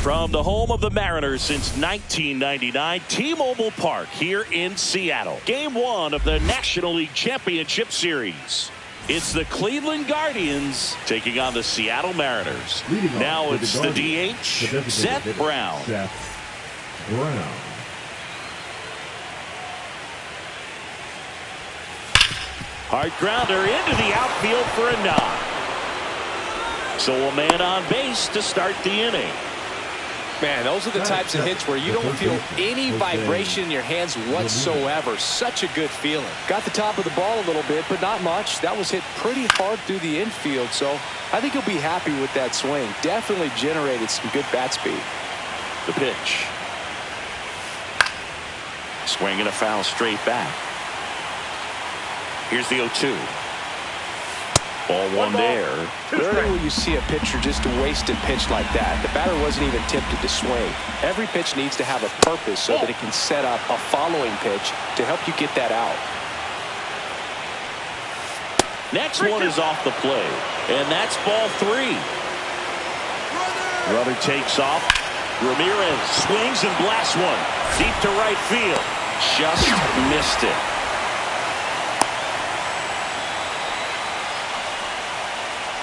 From the home of the Mariners since 1999, T-Mobile Park here in Seattle. Game 1 of the National League Championship Series. It's the Cleveland Guardians taking on the Seattle Mariners. Now it's the DH, Seth Brown. Hard grounder into the outfield for a knock. So a man on base to start the inning. Man, those are the types of hits where you don't feel any vibration in your hands whatsoever. Such a good feeling. Got the top of the ball a little bit, but not much. That was hit pretty hard through the infield, so I think he'll be happy with that swing. Definitely generated some good bat speed. The pitch. Swing and a foul straight back. Here's the 0-2. Ball one there. Rarely will you see a pitcher just waste a pitch like that. The batter wasn't even tempted to swing. Every pitch needs to have a purpose so that it can set up a following pitch to help you get that out. Next one is off the plate, and that's ball 3. Runner takes off. Ramirez swings and blasts one deep to right field. Just missed it.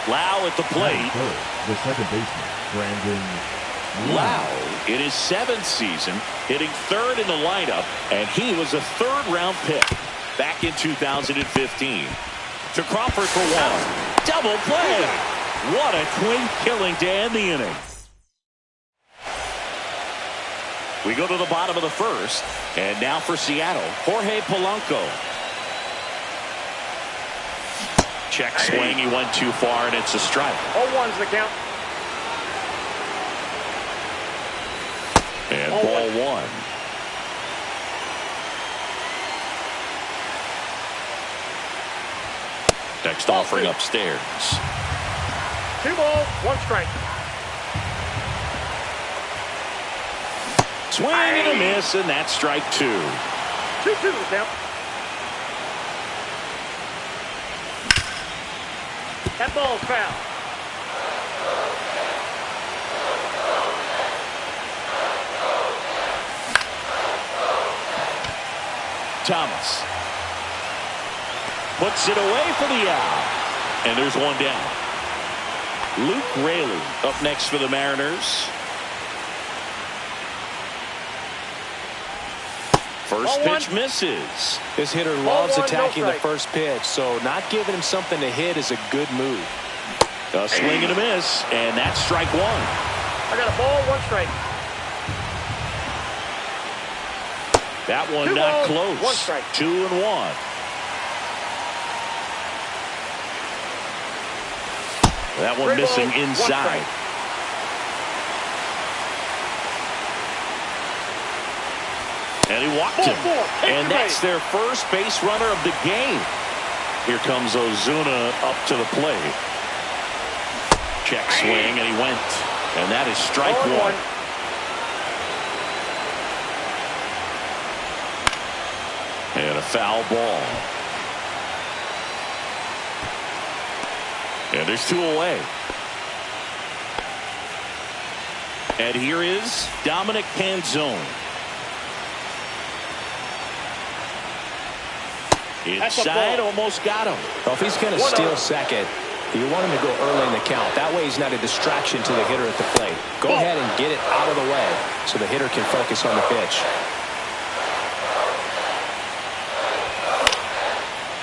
Lau at the plate. The second baseman, Brandon Lau in his 7th season, hitting 3rd in the lineup, and he was a 3rd-round pick back in 2015. To Crawford for 1. Double play. What a twin killing to end the inning. We go to the bottom of the 1st, and now for Seattle, Jorge Polanco. Check swing. He went too far, and it's a strike. 0-1's the count. And ball 1. Next offering upstairs. 2 balls, 1 strike. Swing and a miss, and that's strike 2. 2-2 the count. That ball's foul. Thomas puts it away for the out. And there's one down. Luke Raley up next for the Mariners. First pitch misses. This hitter loves attacking the first pitch, so not giving him something to hit is a good move. A swing and a miss, and that's strike 1. I got a ball, 1 strike. That one 2 not balls, close. 1 strike. 2-1. That one 3 missing balls, 1 inside. strike. And he walked him. And that's their first base runner of the game. Here comes Ozuna up to the plate. Check swing, and he went. And that is strike 1. And a foul ball. And there's 2 away. And here is Dominic Canzone. Inside, almost got him. Well, if he's going to steal second, you want him to go early in the count. That way he's not a distraction to the hitter at the plate. Go ahead and get it out of the way so the hitter can focus on the pitch.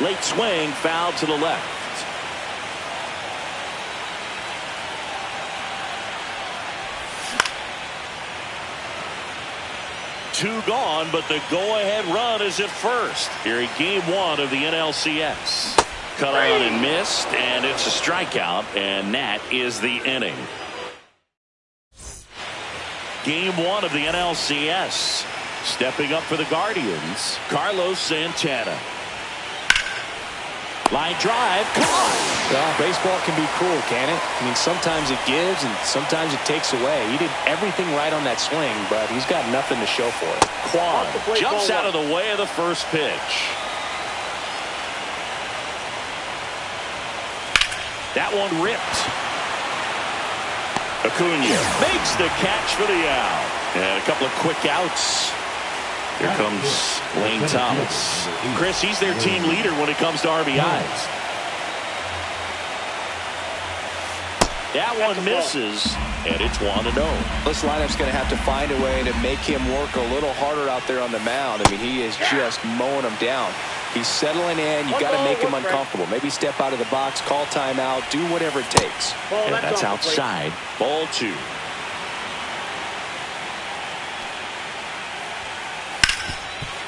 Late swing, foul to the left. Two gone, but the go-ahead run is at first here in game 1 of the NLCS. Cut on and missed, and it's a strikeout, and that is the inning. Game 1 of the NLCS. Stepping up for the Guardians, Carlos Santana. Line drive, come on! Well, baseball can be cruel, can it? I mean, sometimes it gives and sometimes it takes away. He did everything right on that swing, but he's got nothing to show for it. Kwan jumps out of the way of the first pitch. That one ripped. Acuna makes the catch for the out. And a couple of quick outs. Here comes Lane Thomas. Chris, he's their team leader when it comes to RBIs. That one misses, and it's 1-0. This lineup's going to have to find a way to make him work a little harder out there on the mound. I mean, he is just mowing them down. He's settling in. You got to make him uncomfortable. Maybe step out of the box, call timeout, do whatever it takes. And that's outside. Ball 2.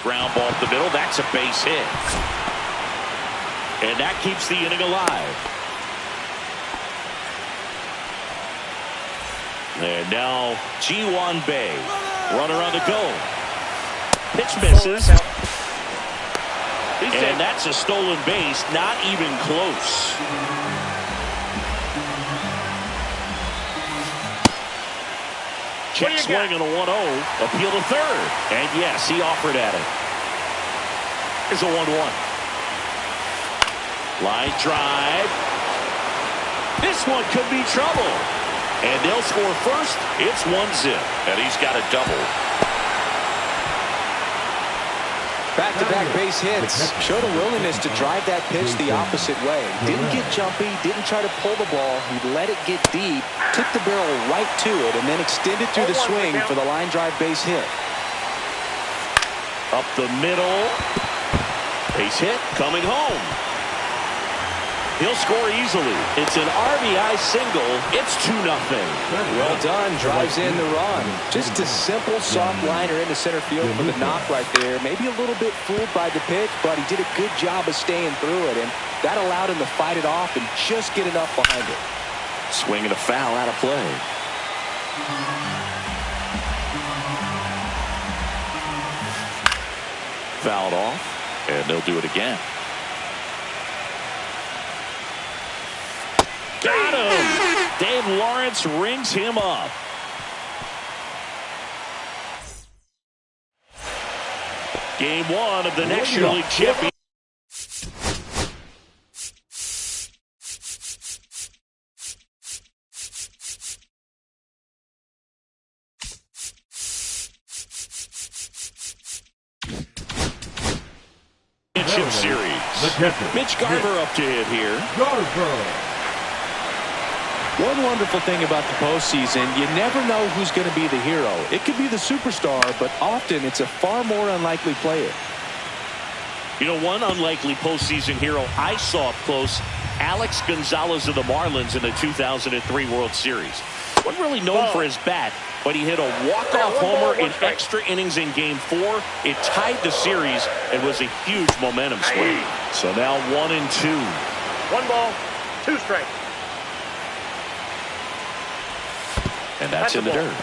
Ground ball up the middle. That's a base hit. And that keeps the inning alive. And now G1 Bay. Runner on the go. Pitch misses. And that's a stolen base. Not even close. Check swing on a 1-0. Appeal to third. And yes, he offered at it. Here's a 1-1. Line drive. This one could be trouble. And they'll score first. It's 1-0. And he's got a double. Back-to-back base hits. Showed a willingness to drive that pitch the opposite way. Didn't get jumpy. Didn't try to pull the ball. He let it get deep. Took the barrel right to it. And then extended through the swing for the line drive base hit. Up the middle. Base hit. Coming home. He'll score easily. It's an RBI single. It's 2-0. Well done. Drives in the run. Just a simple soft liner into center field for the knock right there. Maybe a little bit fooled by the pitch, but he did a good job of staying through it, and that allowed him to fight it off and just get enough behind it. Swing and a foul out of play. Fouled off, and they'll do it again. Got him! Dave Lawrence rings him up. Game 1 of the National League Championship Series. Mitch Garver up to hit here. One wonderful thing about the postseason, you never know who's going to be the hero. It could be the superstar, but often it's a far more unlikely player. You know, one unlikely postseason hero I saw up close, Alex Gonzalez of the Marlins in the 2003 World Series. Wasn't really known for his bat, but he hit a walk-off homer in extra innings in Game 4. It tied the series and was a huge momentum swing. So now 1-2. 1 ball, 2 strikes. And that's in the dirt.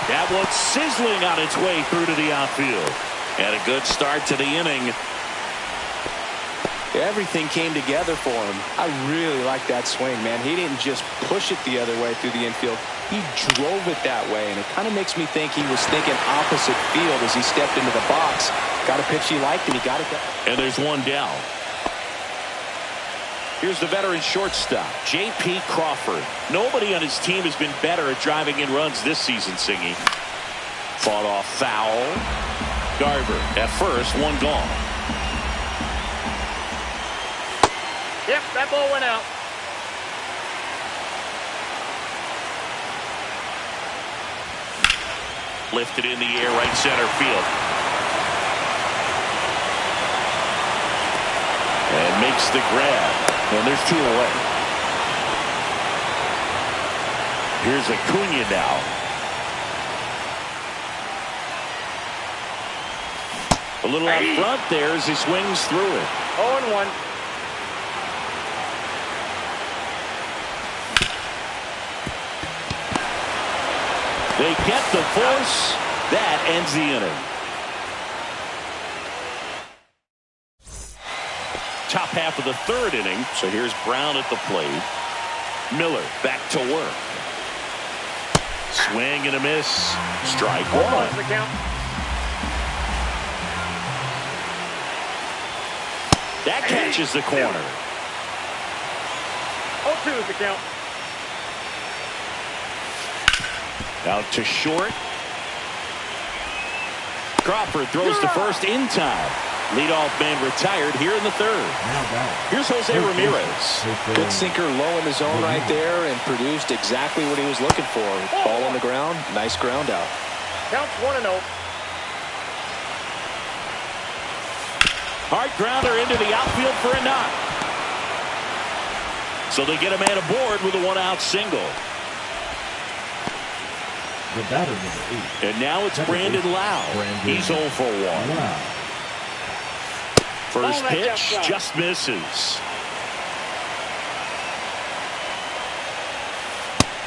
That one's sizzling on its way through to the outfield. And a good start to the inning. Everything came together for him. I really like that swing, man. He didn't just push it the other way through the infield. He drove it that way, and it kind of makes me think he was thinking opposite field as he stepped into the box. Got a pitch he liked, and he got it down. And there's one down. Here's the veteran shortstop, J.P. Crawford. Nobody on his team has been better at driving in runs this season, Singy. Fought off foul. Garver at first, one gone. Yep, that ball went out. Lifted in the air, right center field. And makes the grab. And there's 2 away. Here's Acuna now. A little out front there as he swings through it. 0-1. They get the force. That ends the inning. Top half of the 3rd inning. So here's Brown at the plate. Miller back to work. Swing and a miss. Strike 1. That catches the corner. 0-2 is the count. Out to short. Crawford throws to first in time. Leadoff man retired here in the third. Here's Jose Ramirez. Good sinker low in the zone right there and produced exactly what he was looking for. Ball on the ground. Nice ground out. Counts 1-0. Hard grounder into the outfield for a knock. So they get a man aboard with a one-out single. The batter, number 8. And now it's Brandon Lau. He's 0 for 1. Wow. First pitch just misses.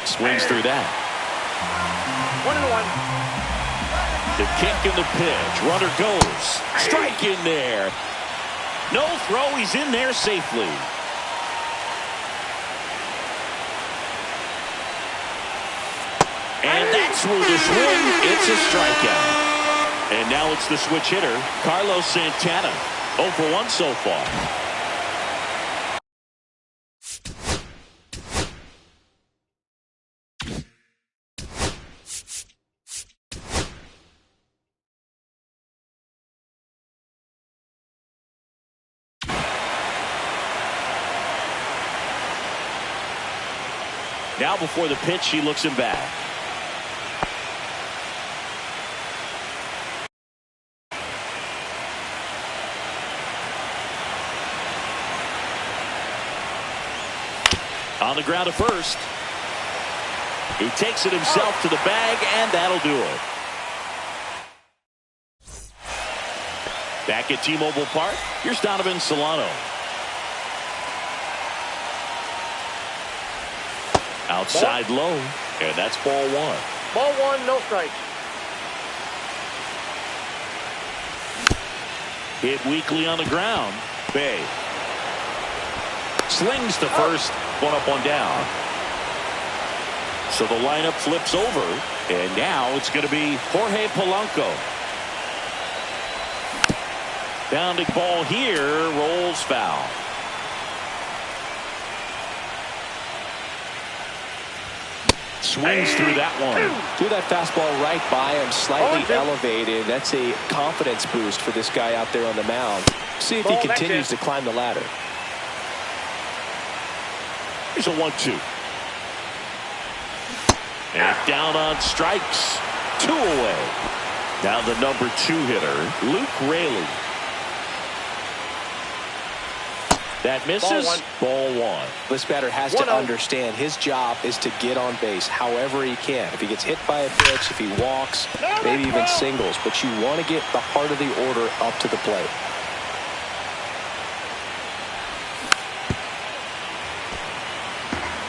Swings through that. 1-1. The kick and the pitch. Runner goes. Strike in there. No throw. He's in there safely. And that's through the swing. It's a strikeout. And now it's the switch hitter, Carlos Santana. 0 for 1 so far. Now before the pitch, he looks him back. On the ground to first. He takes it himself to the bag, and that'll do it. Back at T-Mobile Park, here's Donovan Solano. Outside low, and that's ball 1. Ball 1, no strike. Hit weakly on the ground. Bay slings to first. 1 up, 1 down. So the lineup flips over, and now it's going to be Jorge Polanco. Bounding ball here, rolls foul. Swings through that one. Threw that fastball right by him, slightly elevated. That's a confidence boost for this guy out there on the mound. See if he continues to climb the ladder. Here's a 1-2. And down on strikes. 2 away. Now the number 2 hitter, Luke Raley. That misses. Ball 1. This batter has to understand his job is to get on base however he can. If he gets hit by a pitch, if he walks, maybe even singles. But you want to get the heart of the order up to the plate.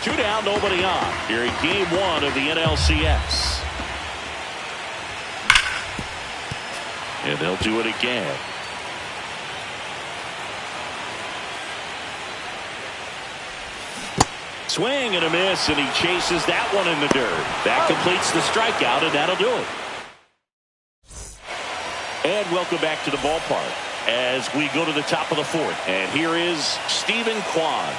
Two down, nobody on. Here in game 1 of the NLCS. And they'll do it again. Swing and a miss, and he chases that one in the dirt. That completes the strikeout, and that'll do it. And welcome back to the ballpark as we go to the top of the 4th. And here is Stephen Kwan.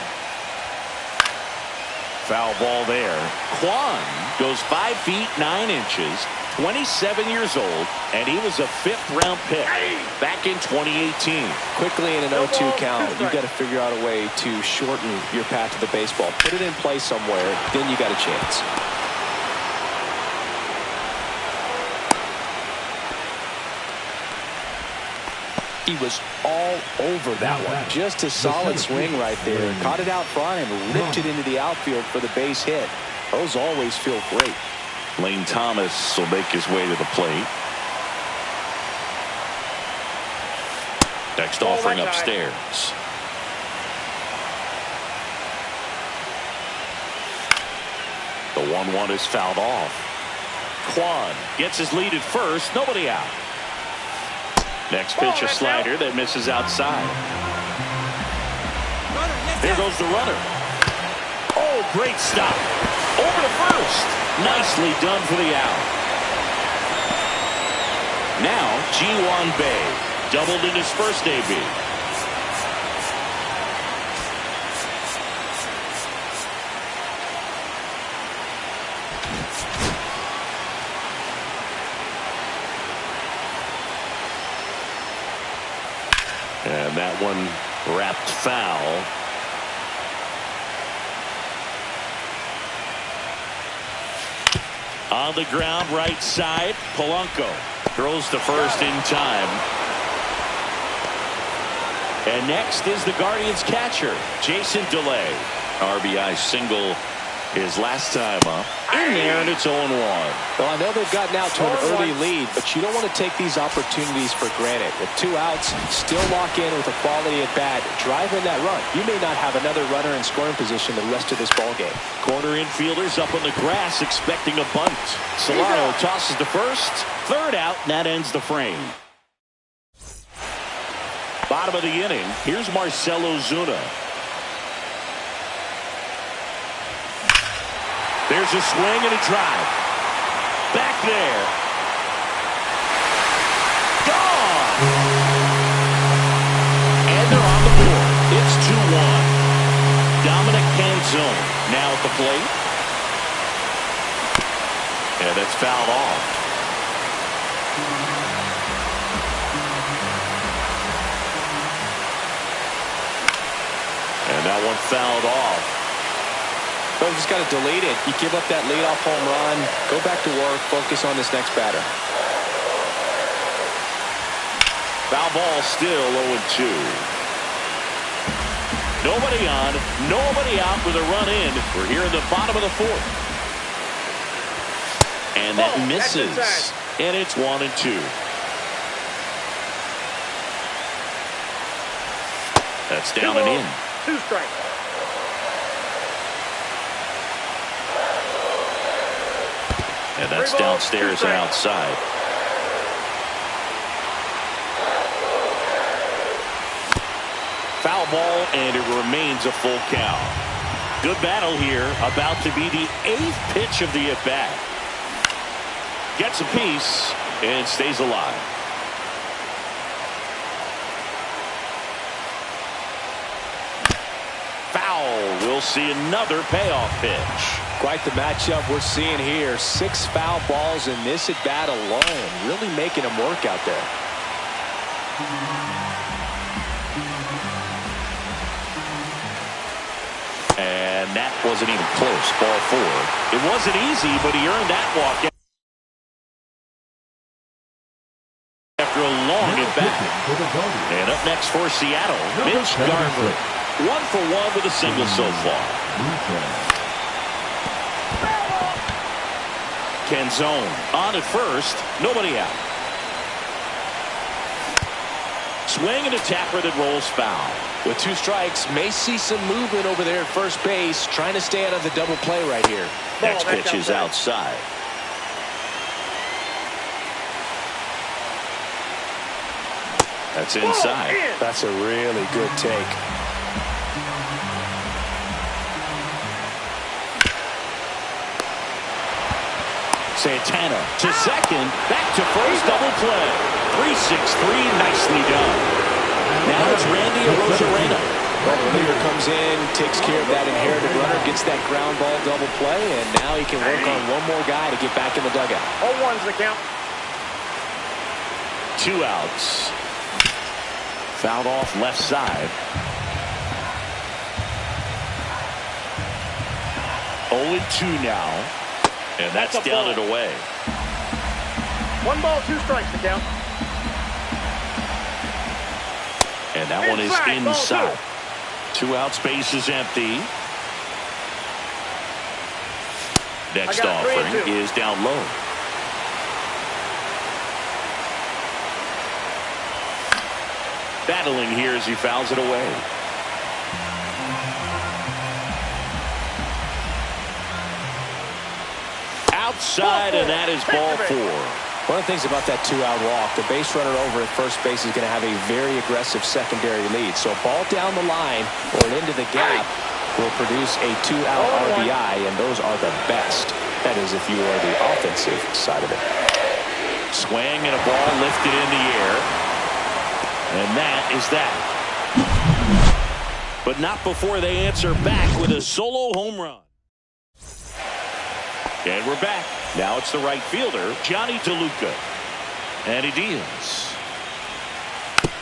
Foul ball there. Kwan goes 5 feet 9 inches, 27 years old, and he was a 5th-round pick back in 2018. Quickly in an 0-2 count, you've got to figure out a way to shorten your path to the baseball. Put it in play somewhere, then you got a chance. He was all over that one. Just a solid swing right there. Caught it out front and ripped it into the outfield for the base hit. Those always feel great. Lane Thomas will make his way to the plate. Next offering upstairs. The 1-1 is fouled off. Kwan gets his lead at first. Nobody out. Next pitch, a slider that misses outside. There goes the runner. Oh, great stop. Over to first. Nicely done for the out. Now, Ji-Hwan Bae doubled in his first AB. And that one wrapped foul. On the ground, right side, Polanco throws to first in time. And next is the Guardians catcher, Jason DeLay. RBI single his last time up. In there, and it's 0-1. Well, I know they've gotten out to an early lead, but you don't want to take these opportunities for granted. With 2 outs, still lock in with a quality at bat. Drive in that run. You may not have another runner in scoring position the rest of this ball game. Corner infielders up on the grass expecting a bunt. Solano tosses to first. Third out, and that ends the frame. Bottom of the inning. Here's Marcelo Zuna. There's a swing and a drive. Back there. Gone! And they're on the board. It's 2-1. Dominic Canzone now at the plate. And that's fouled off. And that one fouled off. But you just got to delete it. You give up that leadoff home run. Go back to work. Focus on this next batter. Foul ball still 0-2. Nobody on, nobody out with a run in. We're here in the bottom of the 4th. And that misses. And it's 1-2. That's down and in. 2 strikes. And that's downstairs and outside. Foul ball, and it remains a full count. Good battle here. About to be the 8th pitch of the at-bat. Gets a piece and stays alive. Foul. We'll see another payoff pitch. Quite the matchup we're seeing here. 6 foul balls in this at bat alone. Really making them work out there. And that wasn't even close. Ball 4. It wasn't easy, but he earned that walk after a long at bat. And up next for Seattle, Mitch Garver. 1 for 1 with a single so far. Canzone on at first, nobody out. Swing and a tapper that rolls foul. With 2 strikes, may see some movement over there at first base, trying to stay out of the double play right here. Next pitch is outside. That's inside. That's a really good take. Santana to second, back to first, double play. 3-6-3, nicely done. Now it's Randy Arozarena. Here comes in, takes care of that inherited runner, gets that ground ball double play, and now he can work on one more guy to get back in the dugout. 0-1's the count. 2 outs. Fouled off left side. 0-2 now. And that's down and away. 1 ball, 2 strikes to count. And that one is inside. 2 outs, base is empty. Next offering is down low. Battling here as he fouls it away. Outside, and that is ball 4. One of the things about that 2-out walk, the base runner over at first base is going to have a very aggressive secondary lead. So a ball down the line or into the gap will produce a 2-out RBI, and those are the best. That is if you are the offensive side of it. Swing and a ball lifted in the air. And that is that. But not before they answer back with a solo home run. And we're back. Now it's the right fielder, Johnny DeLuca. And he deals.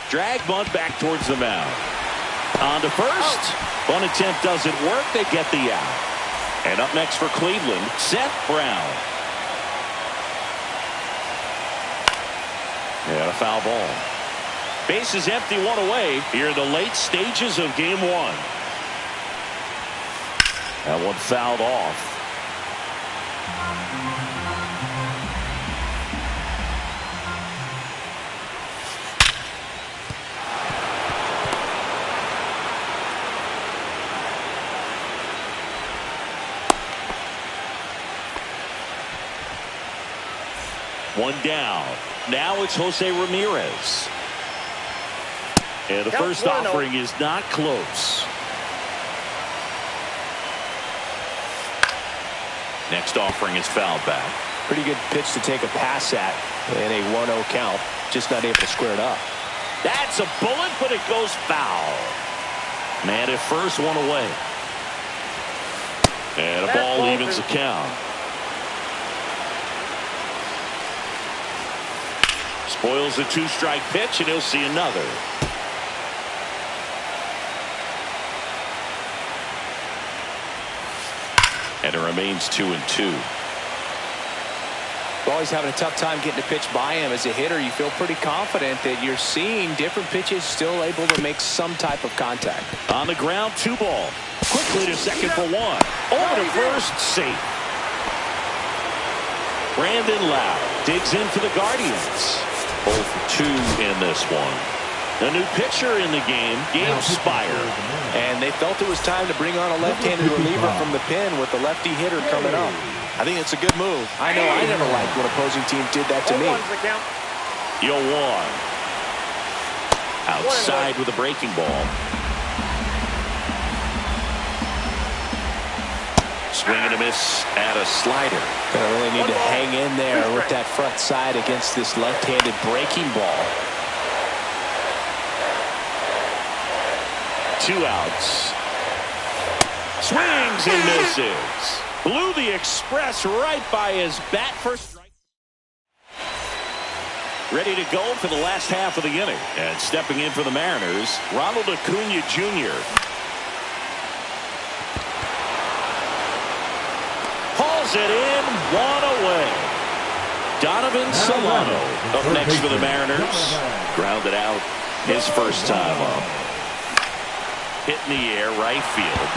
Drag bunt back towards the mound. On to first. Bunt attempt doesn't work. They get the out. And up next for Cleveland, Seth Brown. And a foul ball. Base is empty, one away here in the late stages of game one. That one fouled off. One down. Now it's Jose Ramirez. And the first offering is not close. Next offering is fouled back. Pretty good pitch to take a pass at in a 1-0 count. Just not able to square it up. That's a bullet, but it goes foul. Man at first, one away. And a ball evens the count. Spoils the two-strike pitch, and he'll see another. And it remains 2-2. Always having a tough time getting a pitch by him. As a hitter, you feel pretty confident that you're seeing different pitches still able to make some type of contact. On the ground, 2 ball. Quickly to second for 1. Over to first, safe. Brandon Lau digs in for the Guardians. 0 for 2 in this one. The new pitcher in the game, Gabe Spire. And they felt it was time to bring on a left-handed reliever from the pen with the lefty hitter coming up. I think it's a good move. I know I never liked when opposing teams did that to me. 0-1. Outside with a breaking ball. Swing and a miss at a slider. Gonna really need to hang in there with that front side against this left-handed breaking ball. 2 outs. Swings and misses. Blew the express right by his bat for strike. Ready to go for the last half of the inning. And stepping in for the Mariners, Ronald Acuna Jr. Hauls it in, 1 away. Donovan Solano up next for the Mariners. Grounded out his first time up. Hit in the air, right field.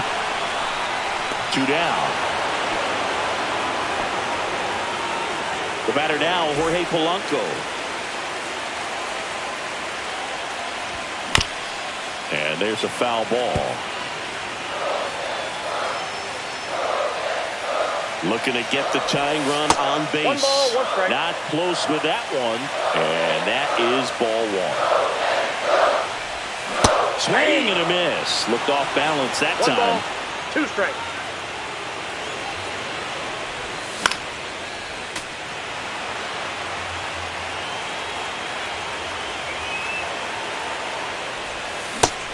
2 down. The batter now, Jorge Polanco. And there's a foul ball. Looking to get the tying run on base. 1 ball, 1 strike. Not close with that one. And that is ball 1. Swing and a miss. Looked off balance that 1 time. ball, 2 strikes.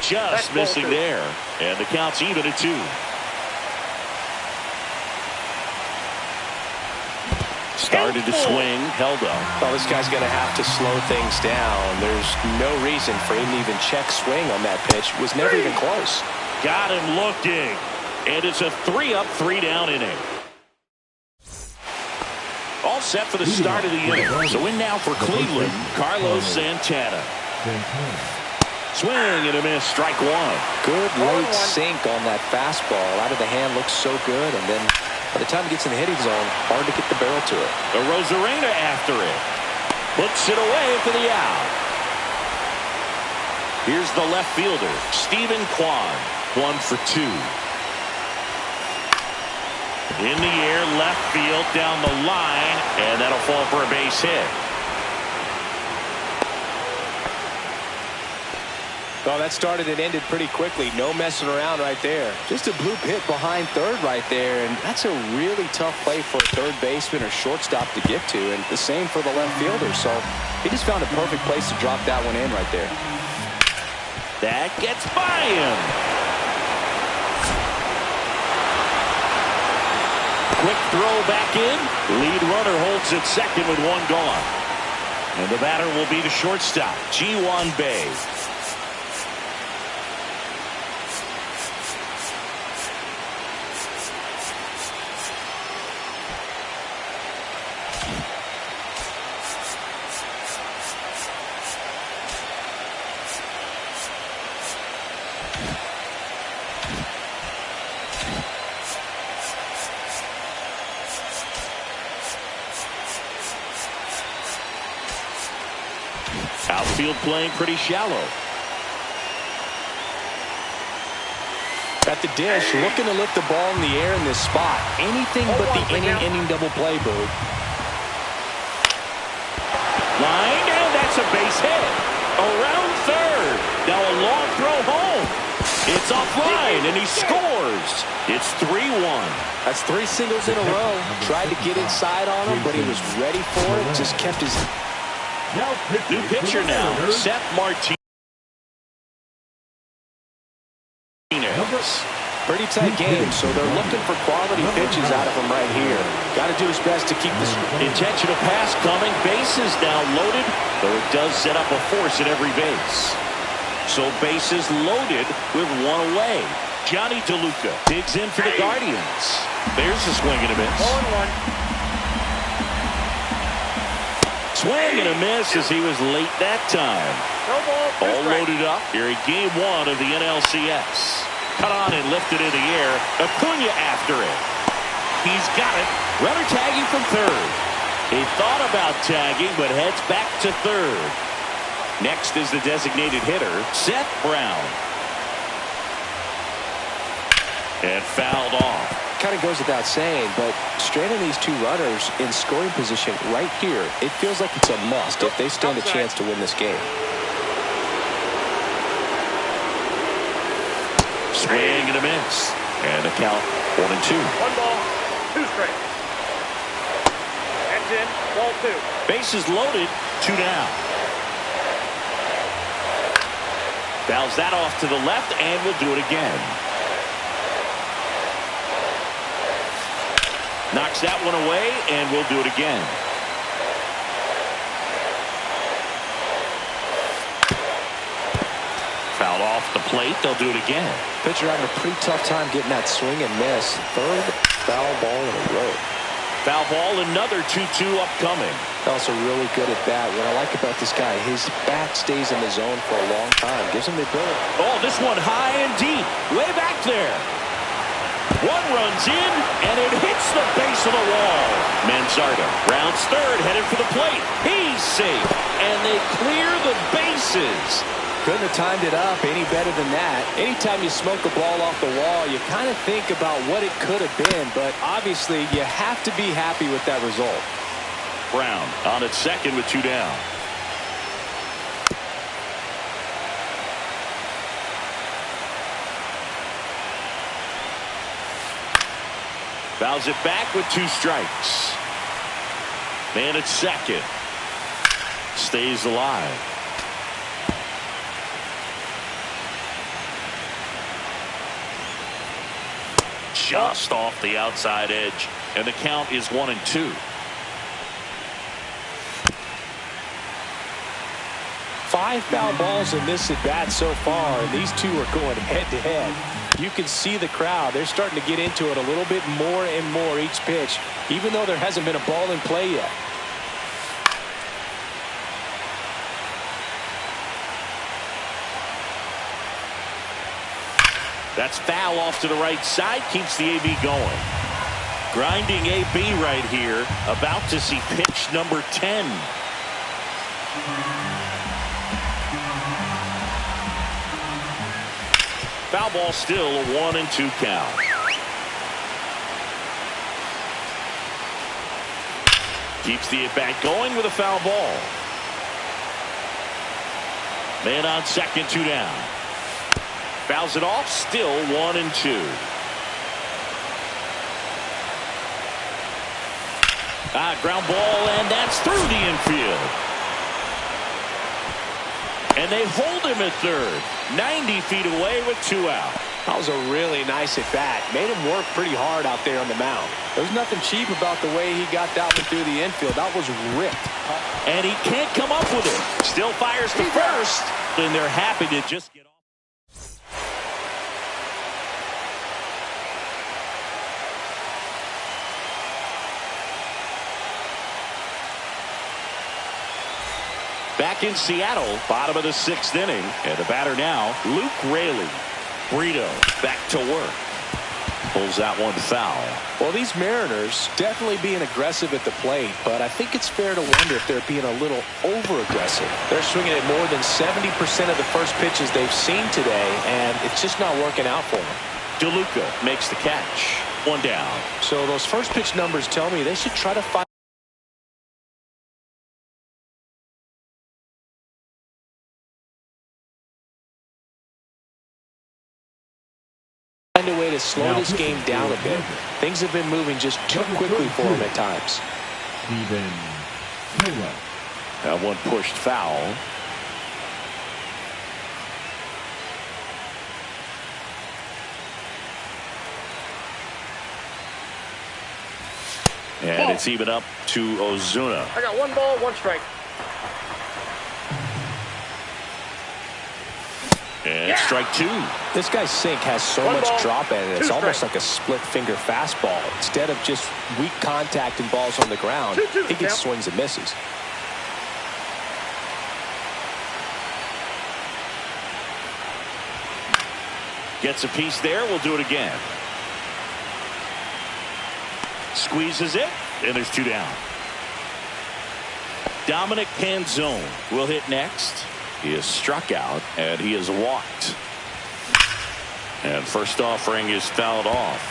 Just missing there. And the count's even at 2. Started to swing, held up. Well, this guy's going to have to slow things down. There's no reason for him to even check swing on that pitch. It was never even close. Got him looking. And it's a 3-up, 3-down inning. All set for the start of the inning. So in now for Cleveland, Carlos Santana. Swing and a miss, strike 1. Good late sink on that fastball. Out of the hand looks so good, and then by the time it gets in the hitting zone, hard to get the barrel to it. The Rosarena after it. Puts it away for the out. Here's the left fielder, Stephen Kwan. 1 for 2. In the air, left field, down the line, and that'll fall for a base hit. Well, that started and ended pretty quickly. No messing around right there. Just a bloop hit behind third right there, and that's a really tough play for a third baseman or shortstop to get to, and the same for the left fielder. So he just found a perfect place to drop that one in right there. That gets by him. quick throw back in. Lead runner holds at second with one gone. And the batter will be the shortstop, Ji-Hwan Bae. Outfield playing pretty shallow. At the dish, looking to lift the ball in the air in this spot. Anything but the inning double play, Boog. Line, and that's a base hit. Around third. Now a long throw home. It's offline, and he scores. It's 3-1. That's 3 singles in a row. Tried to get inside on him, but he was ready for it. Just kept his... New pitcher now, Seth Martinez. Pretty tight game, so they're looking for quality pitches out of him right here. Got to do his best to keep this. Intentional pass coming. Bases now loaded, though it does set up a force at every base. So bases loaded with one away. Johnny DeLuca digs in for the Guardians. There's a swing and a miss. 0-1. Swing and a miss as he was late that time. No ball, All loaded up here in game 1 of the NLCS. Cut on and lifted in the air. Acuna after it. He's got it. Runner tagging from third. He thought about tagging, but heads back to third. Next is the designated hitter, Seth Brown. And fouled off. Kind of goes without saying, but stranding these 2 runners in scoring position right here, it feels like it's a must if they stand a chance to win this game. Swing and a miss. And the count 1-2. 1 ball, 2 strikes. That's in, ball 2. Bases loaded, 2 down. Fouls that off to the left, and will do it again. Knocks that one away, and we'll do it again. Fouled off the plate. They'll do it again. Pitcher having a pretty tough time getting that swing and miss. 3rd foul ball in a row. Foul ball, another 2-2 upcoming. Also really good at bat. What I like about this guy, his bat stays in the zone for a long time. Gives him the ability. Oh, this one high and deep. Way back there. One runs in, and it hits the base of the wall. Manzardo rounds third, headed for the plate. He's safe, and they clear the bases. Couldn't have timed it up any better than that. Anytime you smoke a ball off the wall, you kind of think about what it could have been, but obviously you have to be happy with that result. Brown on at second with 2 down. Fouls it back with 2 strikes. Man at second. Stays alive. Just off the outside edge. And the count is 1-2. Five foul balls in this at bat so far, and these 2 are going head to head. You can see the crowd. They're starting to get into it a little bit more and more each pitch, even though there hasn't been a ball in play yet. That's foul off to the right side. Keeps the AB going. Grinding AB right here. About to see pitch number 10. Foul ball still a 1-2 count. Keeps the at-bat going with a foul ball. Man on second, 2 down. Fouls it off, still 1-2. Ground ball, and that's through the infield. And they hold him at third. 90 feet away with 2 out. That was a really nice at bat. Made him work pretty hard out there on the mound. There's nothing cheap about the way he got that one through the infield. That was ripped. And he can't come up with it. Still fires to first. And they're happy to just get off. Back in Seattle, bottom of the 6th inning. And the batter now, Luke Raley. Brito back to work. Pulls that one foul. Well, these Mariners definitely being aggressive at the plate, but I think it's fair to wonder if they're being a little over-aggressive. They're swinging at more than 70% of the first pitches they've seen today, and it's just not working out for them. DeLuca makes the catch. One down. So those first pitch numbers tell me they should try to find a way to slow this game down a bit. Things have been moving just too quickly for him at times. That one pushed foul. And it's even up to Ozuna. I got 1 ball, 1 strike. And strike 2. This guy's sink has so much drop in it. It's almost like a split finger fastball. Instead of just weak contact and balls on the ground, he gets swings and misses. Gets a piece there. We'll do it again. Squeezes it. And there's 2 down. Dominic Canzone will hit next. He is struck out and he is walked. And first offering is fouled off.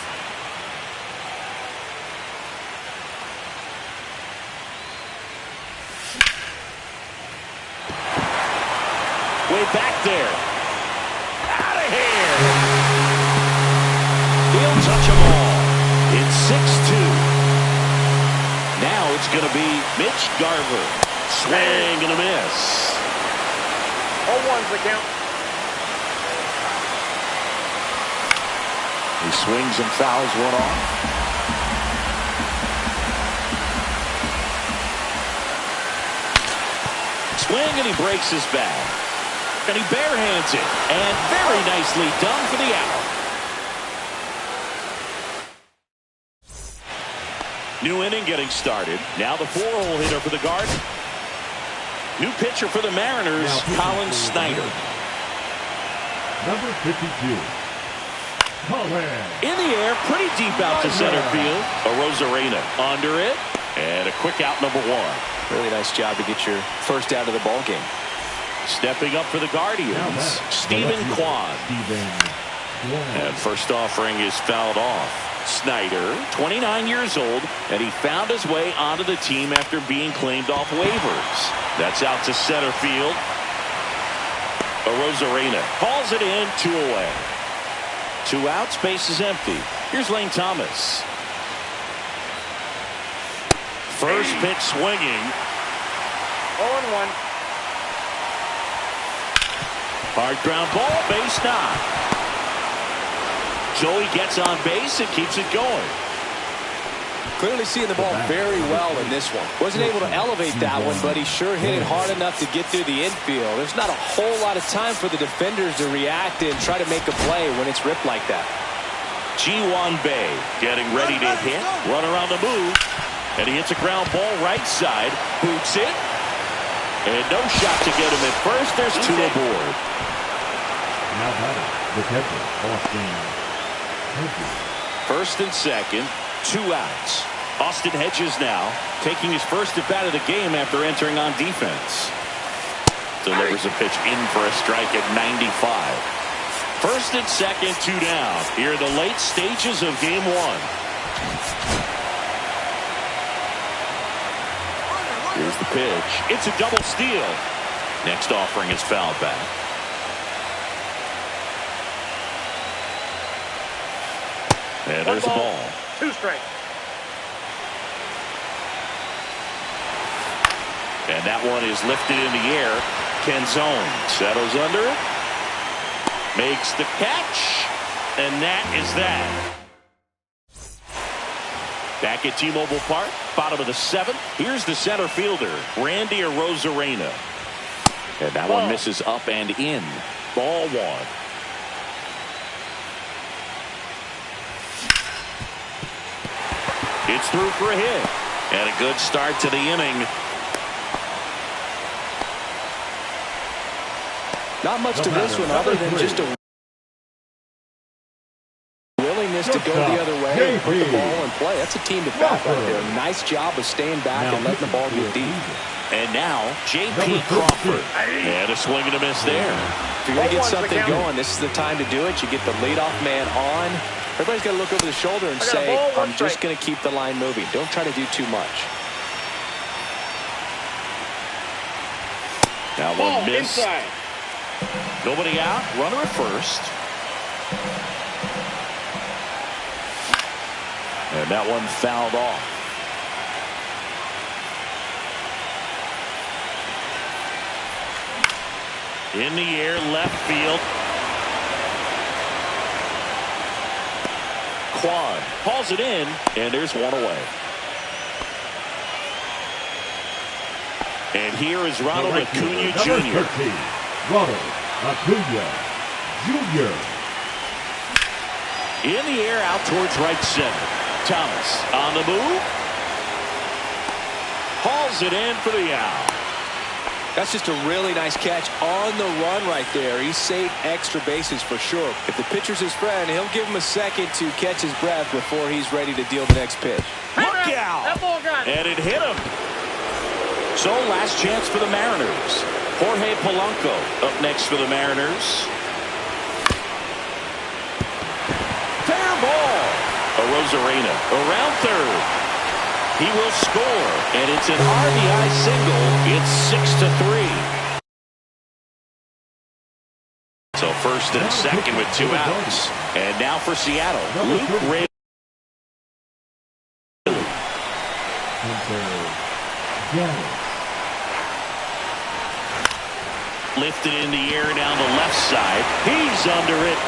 Way back there. Out of here. He'll touch them all. It's 6-2. Now it's going to be Mitch Garver. Swing and a miss. 0-1's the count. He swings and fouls one off. Swing and he breaks his bat. And he barehands it. And very nicely done for the out. New inning getting started. Now the 4-hole hitter for the Garden. New pitcher for the Mariners, Colin Snyder. Number 52. In the air, pretty deep out to center field. Arozarena under it. And a quick out, number 1. Really nice job to get your first out of the ball game. Stepping up for the Guardians, Stephen Kwan. And first offering is fouled off. Snyder, 29 years old, and he found his way onto the team after being claimed off waivers. That's out to center field. Arozarena hauls it in, 2 away. 2 outs, base is empty. Here's Lane Thomas. First pitch swinging. 0-1. Hard ground ball, base knock. Joey gets on base and keeps it going. Clearly seeing the ball very well in this one. Wasn't able to elevate that one, but he sure hit it hard enough to get through the infield. There's not a whole lot of time for the defenders to react and try to make a play when it's ripped like that. Ji-Hwan Bae getting ready to hit. Runner on the move. And he hits a ground ball right side. Boots it. And no shot to get him at first. There's 2 aboard. Now batter, the catcher, Austin. First and second, 2 outs. Austin Hedges now taking his first at bat of the game after entering on defense. Delivers a pitch in for a strike at 95. First and second, 2 down. Here are the late stages of game 1. Here's the pitch. It's a double steal. Next offering is fouled back. And there's the ball. 2 strikes. And that one is lifted in the air. Canzone settles under it. Makes the catch. And that is that. Back at T-Mobile Park, bottom of the 7th. Here's the center fielder, Randy Arozarena. And that one misses up and in. Ball 1. It's through for a hit. And a good start to the inning. Not much to this one other than just a willingness to go the other way and put the ball in play. That's a team to back right there. Nice job of staying back and letting the ball get deep. And now, J.P. Crawford. And a swing and a miss there. If you're going to get something going, this is the time to do it. You get the leadoff man on. Everybody's got to look over the shoulder and say, I'm just going to keep the line moving. Don't try to do too much. Now one miss. Inside. Nobody out. Runner at first. And that one fouled off. In the air, left field. Quan hauls it in, and there's one away. And here is Ronald Acuna Jr. Ronald Acuna Jr. In the air, out towards right center. Thomas on the move. Hauls it in for the out. That's just a really nice catch on the run right there. He saved extra bases for sure. If the pitcher's his friend, he'll give him a second to catch his breath before he's ready to deal the next pitch. Look out! That ball got it. And it hit him. So last chance for the Mariners. Jorge Polanco up next for the Mariners. Fair ball. Arozarena around third. He will score, and it's an RBI single. It's 6-3. So first and second with 2 outs. And now for Seattle, Luke Ray. Lifted in the air down the left side. He's under it.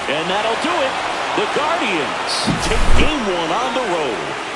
And that'll do it. The Guardians take game 1 on the road.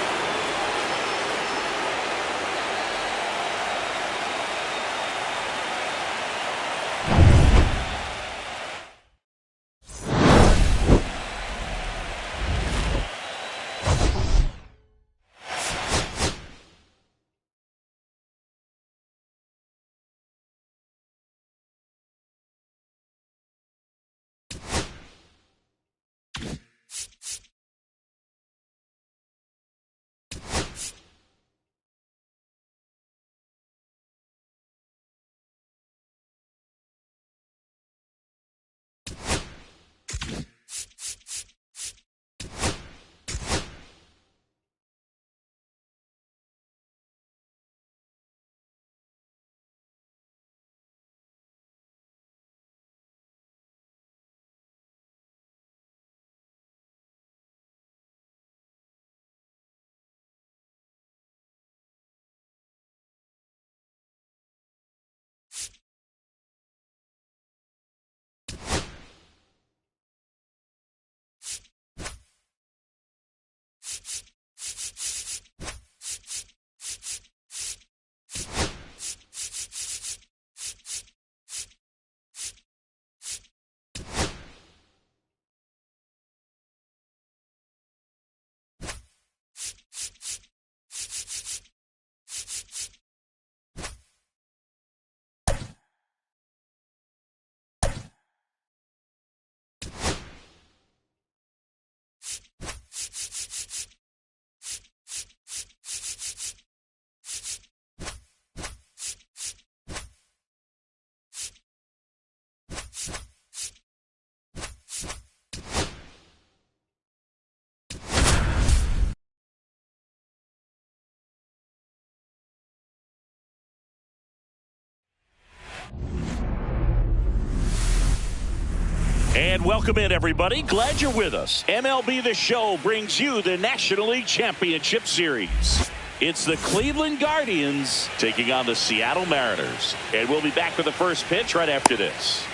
And welcome in, everybody. Glad you're with us. MLB The Show brings you the National League Championship Series. It's the Cleveland Guardians taking on the Seattle Mariners. And we'll be back for the first pitch right after this.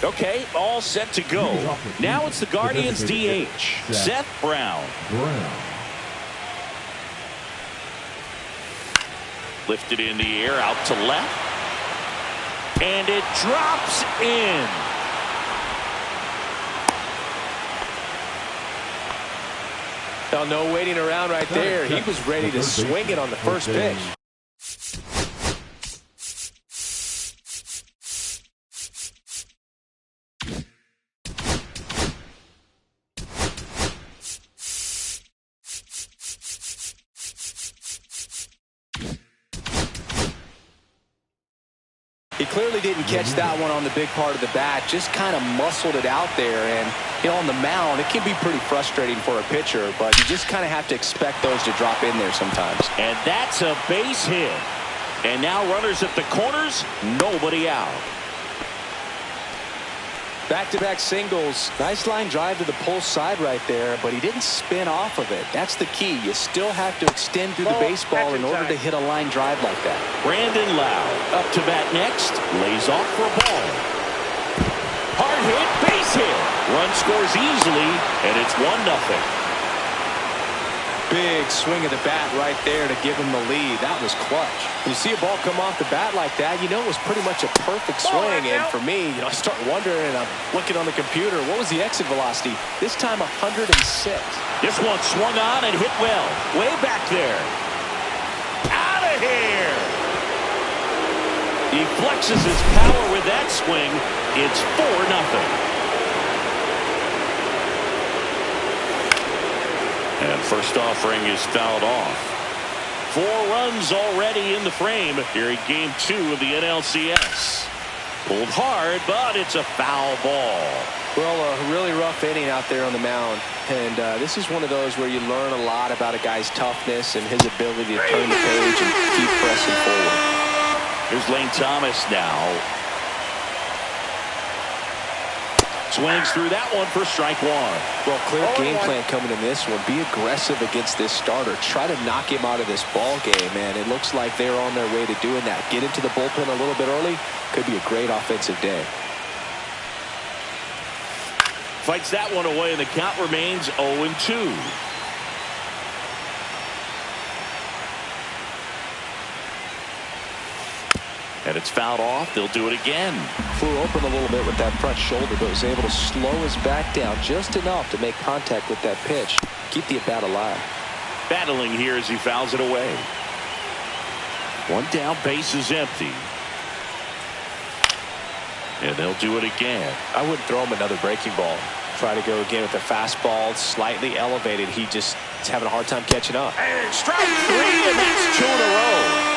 Okay, all set to go. Now it's the Guardians DH, Seth Brown. Lifted in the air, out to left. And it drops in. Well, no waiting around right there. He was ready to swing it on the first pitch. He clearly didn't catch that one on the big part of the bat, just kind of muscled it out there. And, you know, on the mound, it can be pretty frustrating for a pitcher, but you just kind of have to expect those to drop in there sometimes. And that's a base hit. And now runners at the corners, nobody out. Back-to-back singles. Nice line drive to the pull side right there, but he didn't spin off of it. That's the key. You still have to extend through the baseball in order to hit a line drive like that. Brandon Lau up to bat next. Lays off for a ball. Hard hit, base hit. Run scores easily, and it's 1-0. Big swing of the bat right there to give him the lead. That was clutch. When you see a ball come off the bat like that, you know it was pretty much a perfect swing. And for me, I start wondering, and I'm looking on the computer, what was the exit velocity? This time 106. This one swung on and hit well. Way back there. Out of here. He flexes his power with that swing. It's 4-0. And first offering is fouled off. 4 runs already in the frame here in Game 2 of the NLCS. Pulled hard, but it's a foul ball. Well, a really rough inning out there on the mound. And this is one of those where you learn a lot about a guy's toughness and his ability to turn the page and keep pressing forward. Here's Lane Thomas now. Swings through that one for strike 1. Well, clear game plan coming in this one. Be aggressive against this starter. Try to knock him out of this ball game, and it looks like they're on their way to doing that. Get into the bullpen a little bit early. Could be a great offensive day. Fights that one away, and the count remains 0-2. And it's fouled off. They'll do it again. Flew open a little bit with that front shoulder, but was able to slow his back down just enough to make contact with that pitch. Keep the at-bat alive. Battling here as he fouls it away. 1 down, base is empty. And they'll do it again. I wouldn't throw him another breaking ball. Try to go again with the fastball, slightly elevated. He just is having a hard time catching up. And strike 3, and that's 2 in a row.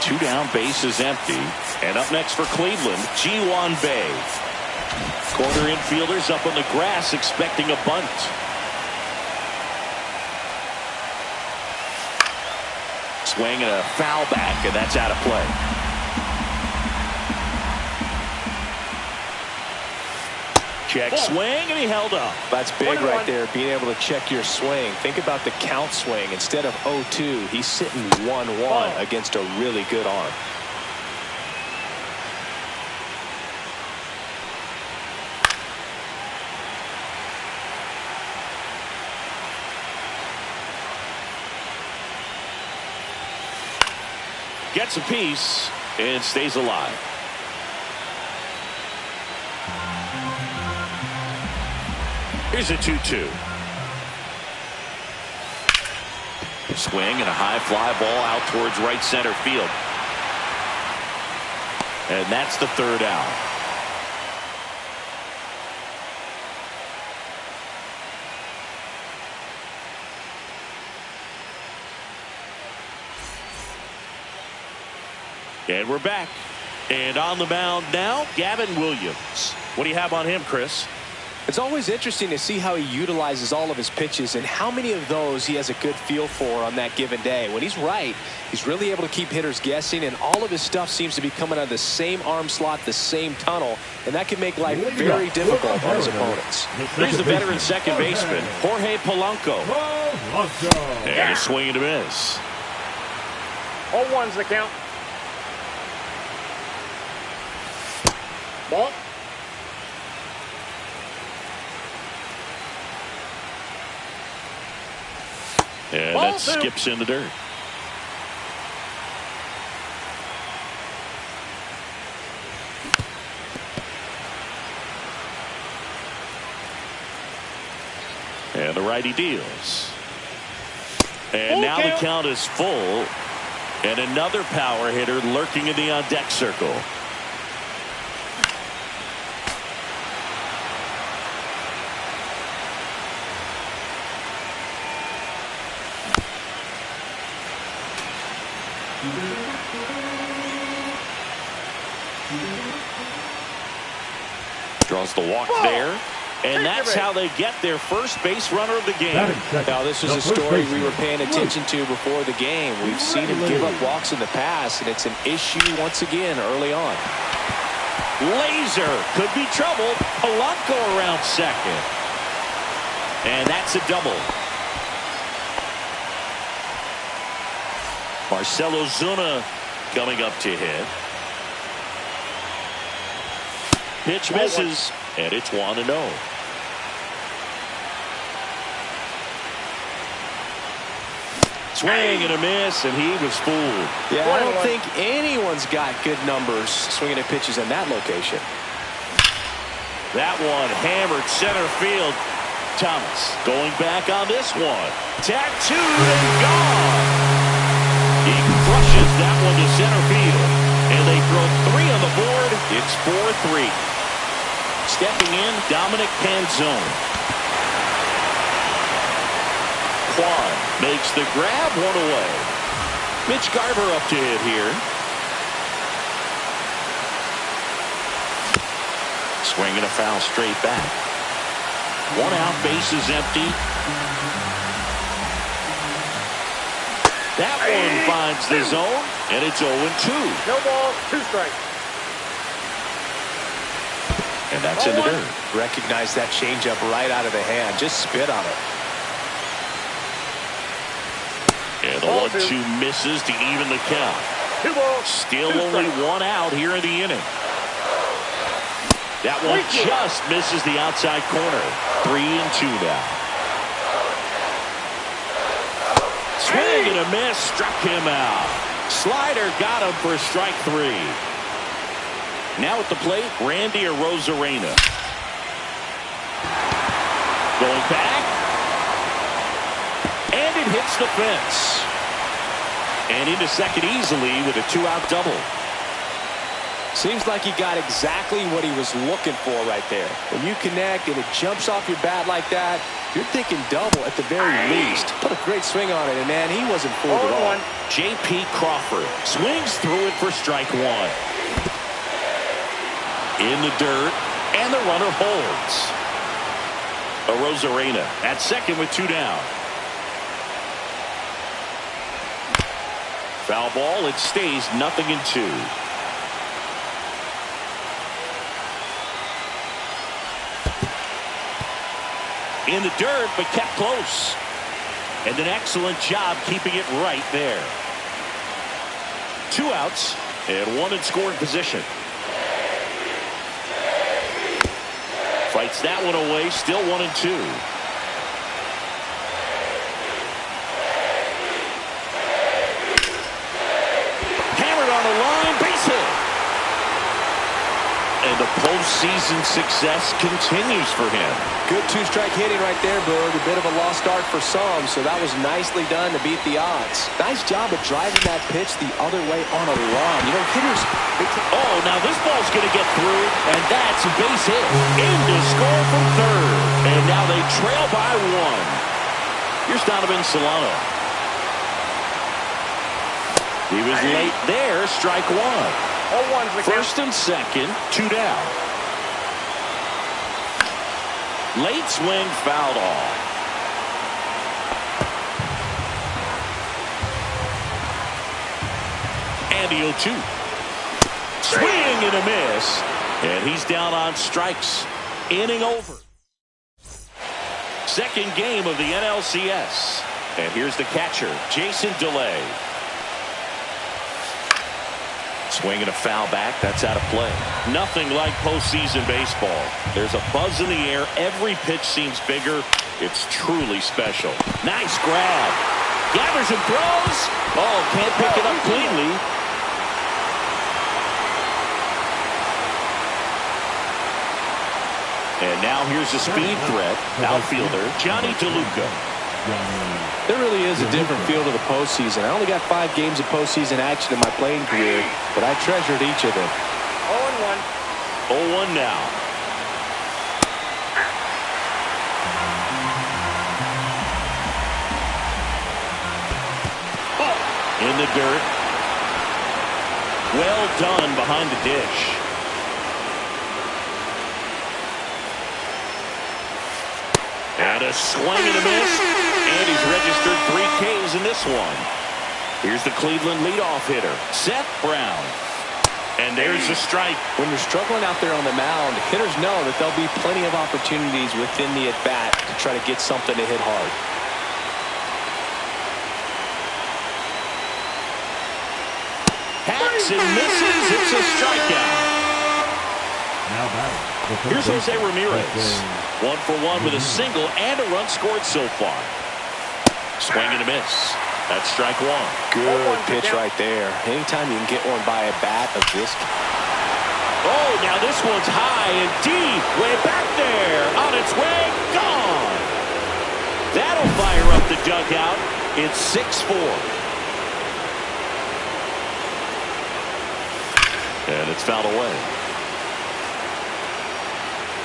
2 down, base is empty. And up next for Cleveland, Ji-Hwan Bae. Corner infielders up on the grass expecting a bunt. Swing and a foul back, and that's out of play. Check swing, and he held up. That's big right there, being able to check your swing. Think about the count swing. Instead of 0-2, he's sitting 1-1 against a really good arm. Gets a piece and stays alive. Here's a 2-2. Swing and a high fly ball out towards right center field. And that's the 3rd out. And we're back. And on the mound now, Gavin Williams. What do you have on him, Chris? It's always interesting to see how he utilizes all of his pitches and how many of those he has a good feel for on that given day. When he's right, he's really able to keep hitters guessing, and all of his stuff seems to be coming out of the same arm slot, the same tunnel, and that can make life very difficult on his opponents. Here's the veteran second baseman, Jorge Polanco. And a swing and a miss. 0-1's the count. Ball. And Ball that two. skips in the dirt. And the righty deals. And now the count is full. And another power hitter lurking in the on-deck circle. Draws the walk there. And that's how they get their first base runner of the game. Now, this is a story we were paying attention to before the game. We've seen him give up walks in the past, and it's an issue once again early on. Laser could be trouble. Polanco around second. And that's a double. Marcelo Zuna coming up to hit. Pitch misses, and it's 1-0. Swing and a miss, and he was fooled. Yeah, I don't think anyone's got good numbers swinging at pitches in that location. That one hammered center field. Thomas going back on this one. Tattooed and gone. He crushes that one to center field. And they throw 3 on the board. It's 4-3. Stepping in, Dominic Canzone. Quan makes the grab, 1 away. Mitch Garver up to hit here. Swinging a foul straight back. 1 out, base is empty. That one finds the zone, and it's 0-2. No ball, 2 strikes. And that's in the dirt. Recognize that changeup right out of the hand. Just spit on it. And the 1-2 misses to even the count. 2 balls. Still only 1 out here in the inning. That one just misses the outside corner. 3-2 now. Swing and a miss, struck him out. Slider got him for strike 3. Now at the plate, Randy Arozarena. Going back. And it hits the fence. And into second easily with a 2-out double. Seems like he got exactly what he was looking for right there. When you connect and it jumps off your bat like that, you're thinking double at the very least. Put a great swing on it, and man, he wasn't fooled at all. J.P. Crawford swings through it for strike 1. In the dirt, and the runner holds. Arozarena at second with 2 down. Foul ball, it stays 0-2. In the dirt, but kept close. And an excellent job keeping it right there. 2 outs, and 1 in scoring position. Fights that one away, still 1-2. Hammered on the line, base hit. And the postseason success continues for him. Good 2-strike hitting right there, Berg. A bit of a lost start for some, so that was nicely done to beat the odds. Nice job of driving that pitch the other way on a run. You know, hitters... Oh, now this ball's going to get through, and that's a base hit. In to score from third. And now they trail by 1. Here's Donovan Solano. He was late there, strike 1. First and second, 2 down. Late swing, fouled off. And the 0-2. Swing and a miss. And he's down on strikes. Inning over. Second game of the NLCS. And here's the catcher, Jason DeLay. Swinging a foul back. That's out of play. Nothing like postseason baseball. There's a buzz in the air. Every pitch seems bigger. It's truly special. Nice grab. Gathers and throws. Oh, can't pick it up cleanly. And now here's a speed threat. Outfielder Johnny DeLuca. There really is a different feel to the postseason. I only got 5 games of postseason action in my playing career, but I treasured each of them. 0-1. 0-1 now. In the dirt. Well done behind the dish. And a swing and a miss. And he's registered 3 Ks in this one. Here's the Cleveland leadoff hitter, Seth Brown. And there's the strike. When you're struggling out there on the mound, hitters know that there'll be plenty of opportunities within the at-bat to try to get something to hit hard. Hacks and misses. It's a strikeout. Now batting. Here's Jose Ramirez. 1 for 1 with a single and a run scored so far. Swing and a miss. That's strike 1. Good pitch right there. Anytime you can get one by a bat of this. Oh, now this one's high and deep. Way back there. On its way. Gone. That'll fire up the dugout. It's 6-4. And it's fouled away.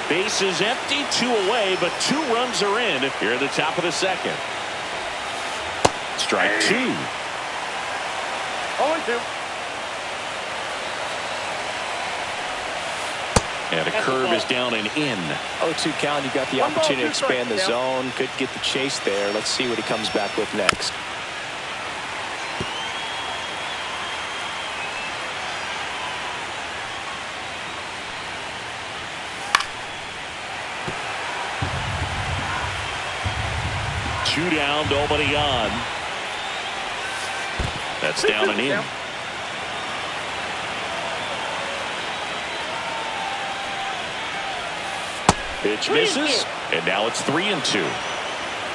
Base is empty, 2 away, but 2 runs are in here at the top of the second. Strike 2. 0-2. And a curve is down and in. 0-2 count. You've got the opportunity to expand the zone. Could get the chase there. Let's see what he comes back with next. Two down, nobody on. That's down and in. Pitch misses, and now it's 3-2.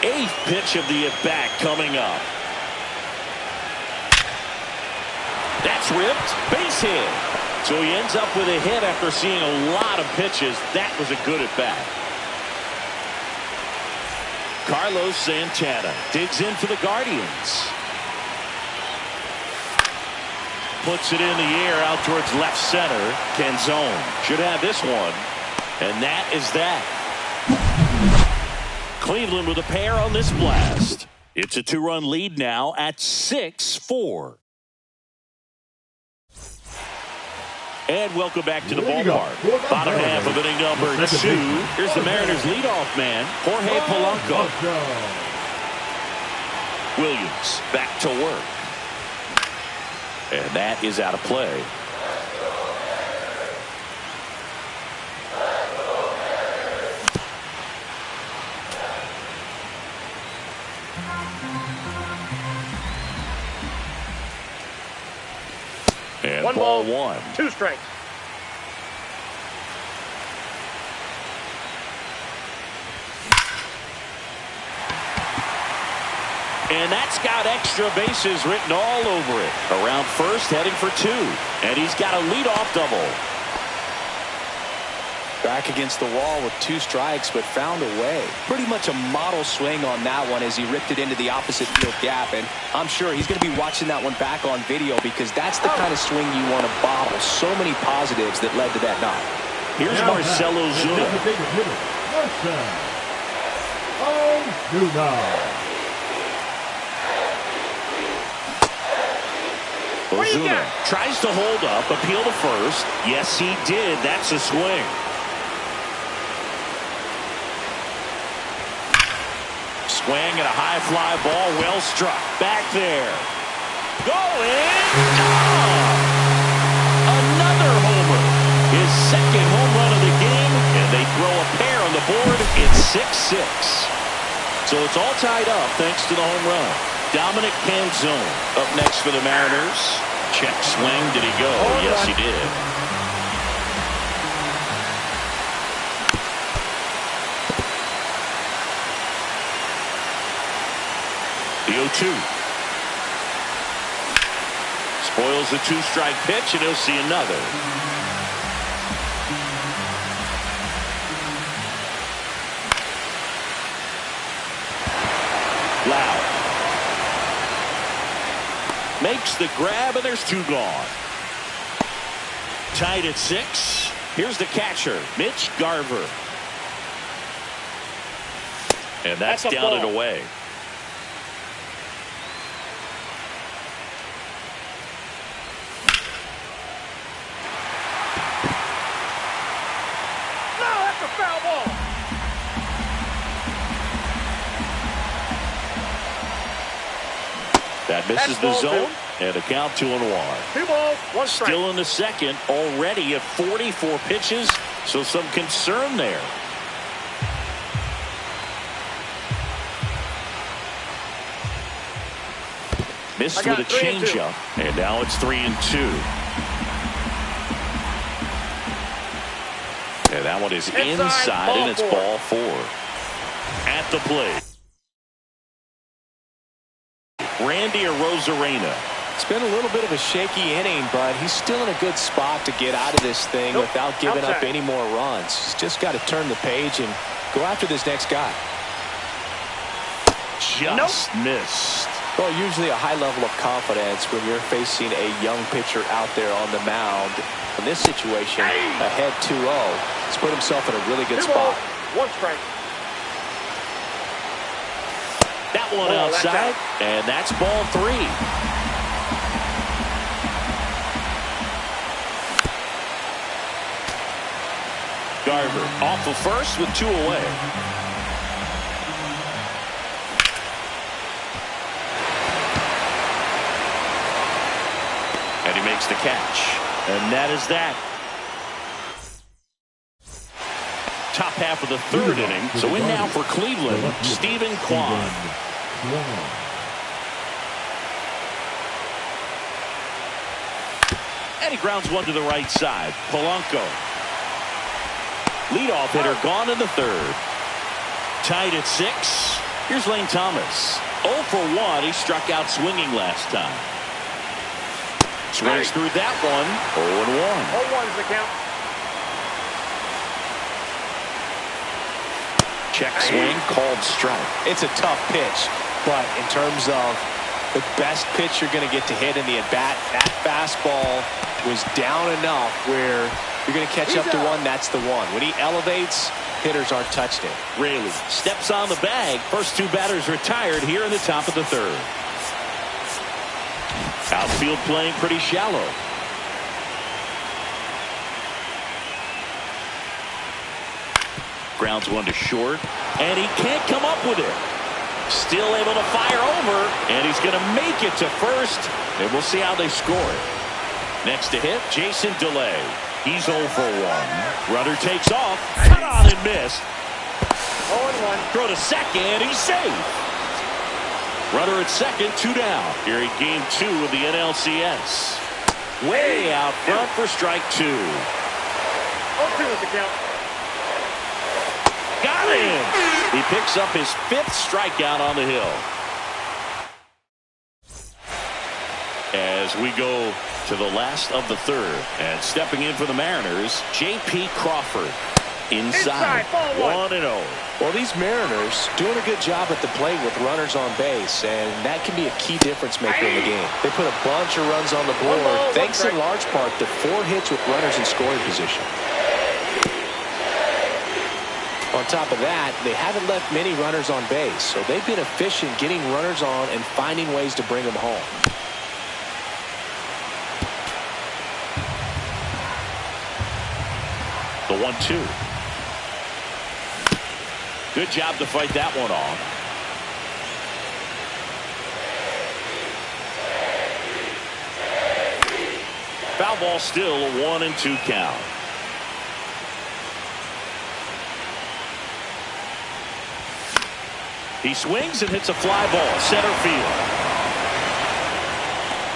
8th pitch of the at-bat coming up. That's ripped, base hit. So he ends up with a hit after seeing a lot of pitches. That was a good at-bat. Carlos Santana digs in for the Guardians. Puts it in the air out towards left center. Canzone should have this one. And that is that. Cleveland with a pair on this blast. It's a 2-run lead now at 6-4. And welcome back to the ballpark. Bottom half of inning number 2. Here's the Mariners leadoff man, Jorge Polanco. Williams back to work. And that is out of play. And 1 ball ball, 1. 2 strikes. And that's got extra bases written all over it. Around first, heading for 2. And he's got a leadoff double. Back against the wall with 2 strikes, but found a way. Pretty much a model swing on that one as he ripped it into the opposite field gap. And I'm sure he's going to be watching that one back on video because that's the kind of swing you want to bottle. So many positives that led to that knock. Here's Marcell Ozuna. Ozuna tries to hold up, appeal to first. Yes, he did. That's a swing. Swing and a high fly ball, well struck. Back there. Going. Another homer. His second home run of the game, and they throw a pair on the board. It's 6-6. So it's all tied up thanks to the home run. Dominic Canzone up next for the Mariners. Check swing. Did he go? Yes, he did. The 0-2. throws a two-strike pitch, and he'll see another. Loud. Makes the grab, and there's two gone. Tied at 6. Here's the catcher, Mitch Garver. And that's down and away. No, that's a foul ball. That misses the zone, and a count 2-1. 2 balls, 1 strike. Still in the second, already at 44 pitches, so some concern there. Missed with a changeup, and now it's 3-2. And that one is inside, and it's ball 4. At the plate, Randy Arozarena. It's been a little bit of a shaky inning, but he's still in a good spot to get out of this thing without giving up any more runs. He's just got to turn the page and go after this next guy. Just missed. Well, usually a high level of confidence when you're facing a young pitcher out there on the mound. In this situation, ahead 2-0, he's put himself in a really good spot. 1 strike. That one outside, and that's ball 3. Garver off of first with 2 away. And he makes the catch. And that is that. Top half of the 3rd inning. So in now for Cleveland, Stephen Kwan. And he grounds one to the right side. Polanco. Leadoff hitter gone in the 3rd. Tied at 6. Here's Lane Thomas. 0 for 1. He struck out swinging last time. Swings through that one. 0-1. 0-1 is the count. Check swing, called strike. It's a tough pitch, but in terms of the best pitch you're going to get to hit in the at-bat, that fastball was down enough where you're going to catch up to one. That's the one. When he elevates, hitters aren't touched it. Raley steps on the bag. First 2 batters retired here in the top of the 3rd. Outfield playing pretty shallow. Grounds one to short, and he can't come up with it. Still able to fire over, and he's going to make it to first, and we'll see how they score it. Next to hit, Jason DeLay. He's 0 for 1. Runner takes off, cut on and missed. 0-1. Throw to second, he's safe. Runner at second, 2 down. Here in game 2 of the NLCS. Way out front for strike 2. 0-2 is the count. Got him. He picks up his 5th strikeout on the hill. As we go to the last of the 3rd, and stepping in for the Mariners, J.P. Crawford. Inside 1-0. Well, these Mariners doing a good job at the plate with runners on base, and that can be a key difference maker in the game. They put a bunch of runs on the board, thanks in large part to 4 hits with runners in scoring position. On top of that, they haven't left many runners on base, so they've been efficient getting runners on and finding ways to bring them home. The 1-2. Good job to fight that one off. Foul ball, still a 1-2 count. He swings and hits a fly ball center field.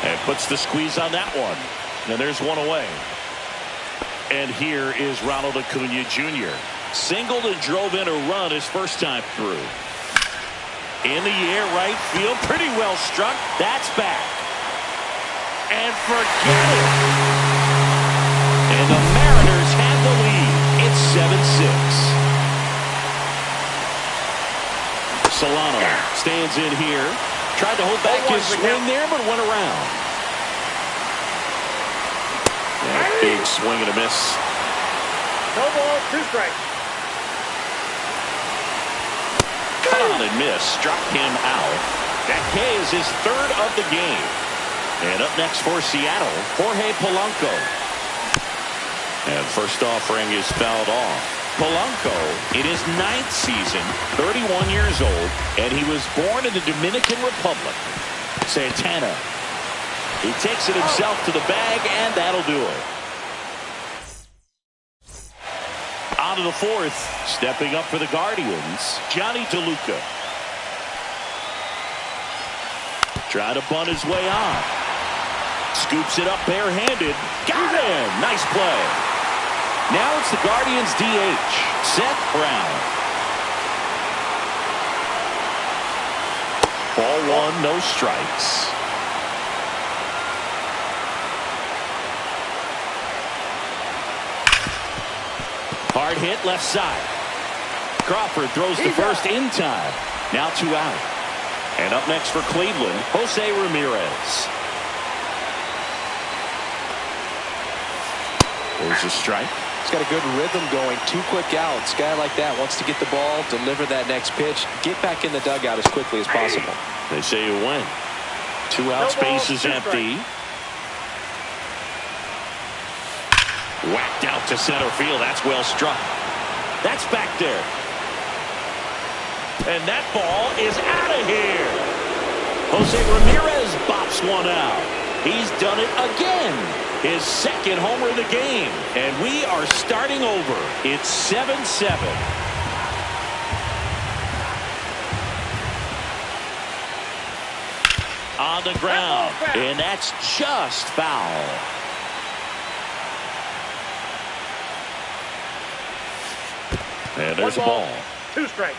And puts the squeeze on that one. And there's one away. And here is Ronald Acuna Jr. Singled and drove in a run his first time through. In the air, right field, pretty well struck. That's back. and forget it. And the Mariners have the lead. It's 7-6. Solano stands in here. Tried to hold back his swing there, but went around. That big swing and a miss. No ball, 2 strikes. Cut on and miss. Struck him out. That K is his 3rd of the game. And up next for Seattle, Jorge Polanco. And first offering is fouled off. Polanco in his 9th season, 31 years old, and he was born in the Dominican Republic. Santana. He takes it himself to the bag, and that'll do it. On to the 4th, stepping up for the Guardians, Johnny DeLuca. Trying to bunt his way on. Scoops it up barehanded. Got him! Nice play. Now it's the Guardians' DH, Seth Brown. Ball 1, no strikes. Hard hit left side. Crawford throws to first in time. Now 2 out. And up next for Cleveland, Jose Ramirez. There's a strike. He's got a good rhythm going. 2 quick outs. Guy like that wants to get the ball, deliver that next pitch, get back in the dugout as quickly as possible. They say you win. 2 outs, base is empty. Whacked out to center field. That's well struck. That's back there. And that ball is out of here. Jose Ramirez bops one out. He's done it again. His 2nd homer of the game. And we are starting over. It's 7-7. On the ground. And that's just foul. And there's a ball. 2 strikes.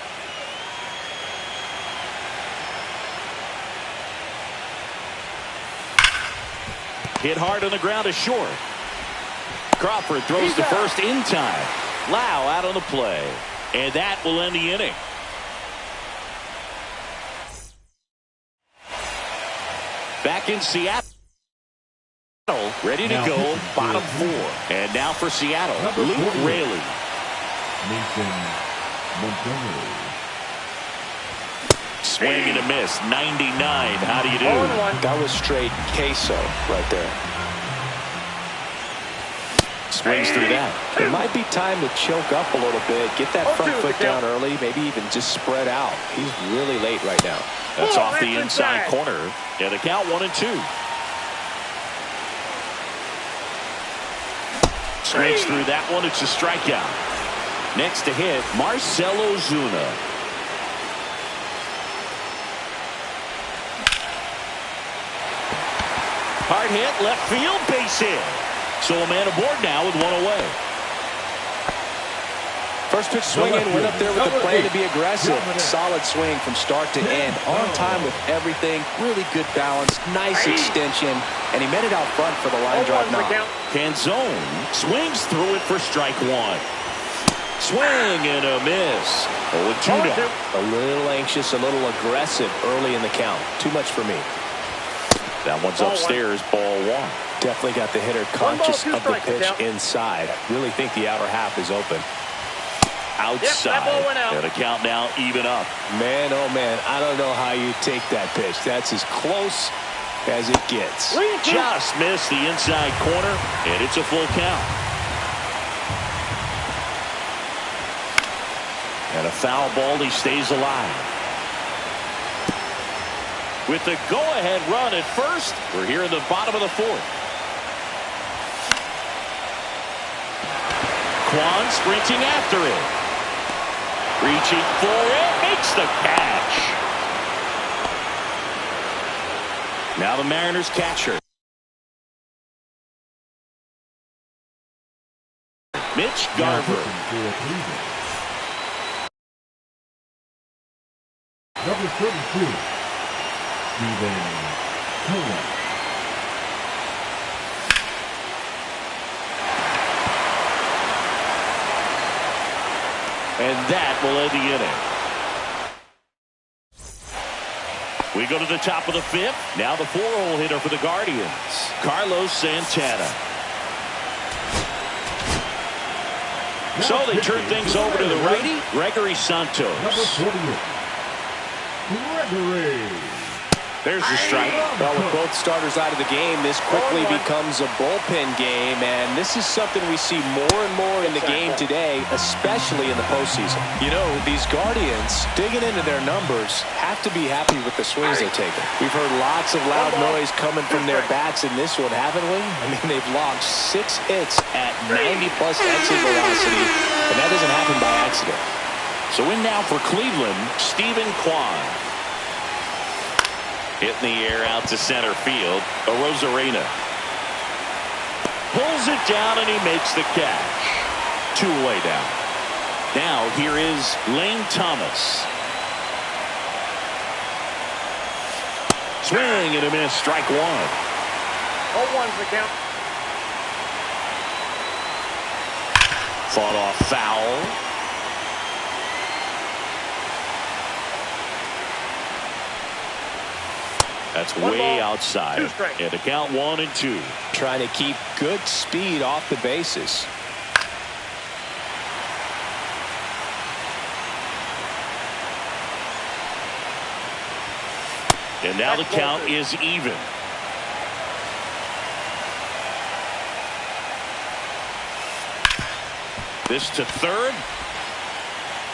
Hit hard on the ground is short. Crawford throws to first in time. Lau out on the play. And that will end the inning. Back in Seattle. Ready to go. Bottom 4. And now for Seattle, Luke Raley. Nathan Montgomery. Swing and a miss. 99. How do you do? That was straight queso right there. Swings through that. It might be time to choke up a little bit. Get that front foot down early. Maybe even just spread out. He's really late right now. That's off the inside corner. And the count 1-2. Swings through that one. It's a strikeout. Next to hit, Marcelo Zuna. Hard hit, left field, base hit. So a man aboard now with 1 away. First pitch swinging, went up there with the plan to be aggressive. Solid swing from start to end. On time with everything. Really good balance. Nice extension. And he met it out front for the line drive knock. Canzone swings through it for strike 1. Swing and a miss. 0-2 now. A little anxious, a little aggressive early in the count. Too much for me. That one's upstairs, ball 1. Definitely got the hitter conscious of the pitch inside. Really think the outer half is open. Outside. And a count now even up. Man, oh man, I don't know how you take that pitch. That's as close as it gets. Just missed the inside corner, and it's a full count. And a foul ball, he stays alive. With the go-ahead run at first, we're here in the bottom of the 4th. Kwan sprinting after it. Reaching for it, makes the catch. Now the Mariners catcher. Mitch Garver. Number 32, Steven Cohen. And that will end the inning. We go to the top of the fifth. Now the 4-hole hitter for the Guardians, Carlos Santana. So they turn things over to the righty, Gregory Santos. Number 48, Gregory. There's the strike. Well, with both starters out of the game, this quickly becomes a bullpen game, and this is something we see more and more in the game today, especially in the postseason. You know, these Guardians, digging into their numbers, have to be happy with the swings they're taking. We've heard lots of loud noise coming from their bats in this one, haven't we? I mean, they've launched 6 hits at 90-plus exit velocity, and that doesn't happen by accident. So in now for Cleveland, Stephen Kwan. Hitting the air out to center field. Arozarena pulls it down and he makes the catch. 2 away down. Now here is Lane Thomas. Swing and a miss. Strike 1. 0-1's the count. Fought off foul. That's way outside. And the count 1-2. Trying to keep good speed off the bases. And now the count is even. This to third.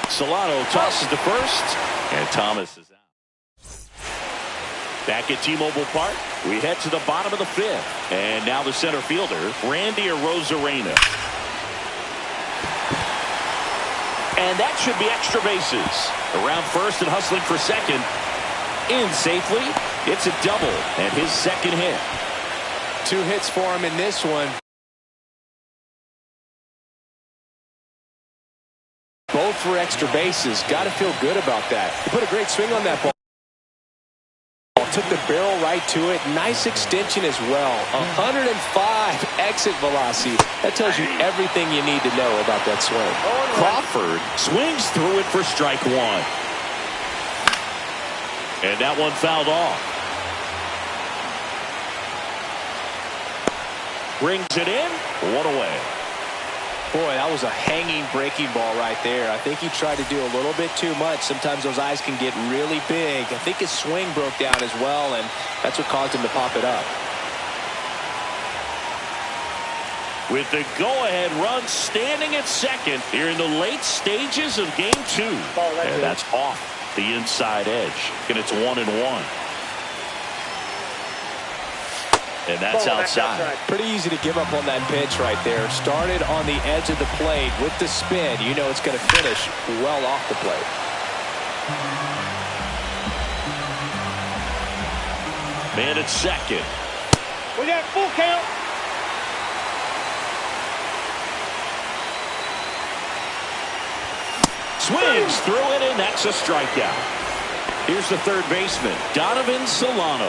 Solano tosses to first. And Thomas is out. Back at T-Mobile Park, we head to the bottom of the fifth. And now the center fielder, Randy Arozarena. And that should be extra bases. Around first and hustling for second. In safely. It's a double and his second hit. 2 hits for him in this one. Both for extra bases. Got to feel good about that. He put a great swing on that ball. Took the barrel right to it. Nice extension as well. 105 exit velocity. That tells you everything you need to know about that swing. Crawford swings through it for strike 1. And that one fouled off. Brings it in. 1 away. Boy, that was a hanging breaking ball right there. I think he tried to do a little bit too much. Sometimes those eyes can get really big. I think his swing broke down as well, and that's what caused him to pop it up. With the go-ahead run standing at second here in the late stages of Game 2. And that's off the inside edge. And it's 1-1. And that's outside. Pretty easy to give up on that pitch right there. Started on the edge of the plate with the spin. You know it's going to finish well off the plate. Man at second. We got full count. Swings through it, and that's a strikeout. Here's the third baseman, Donovan Solano.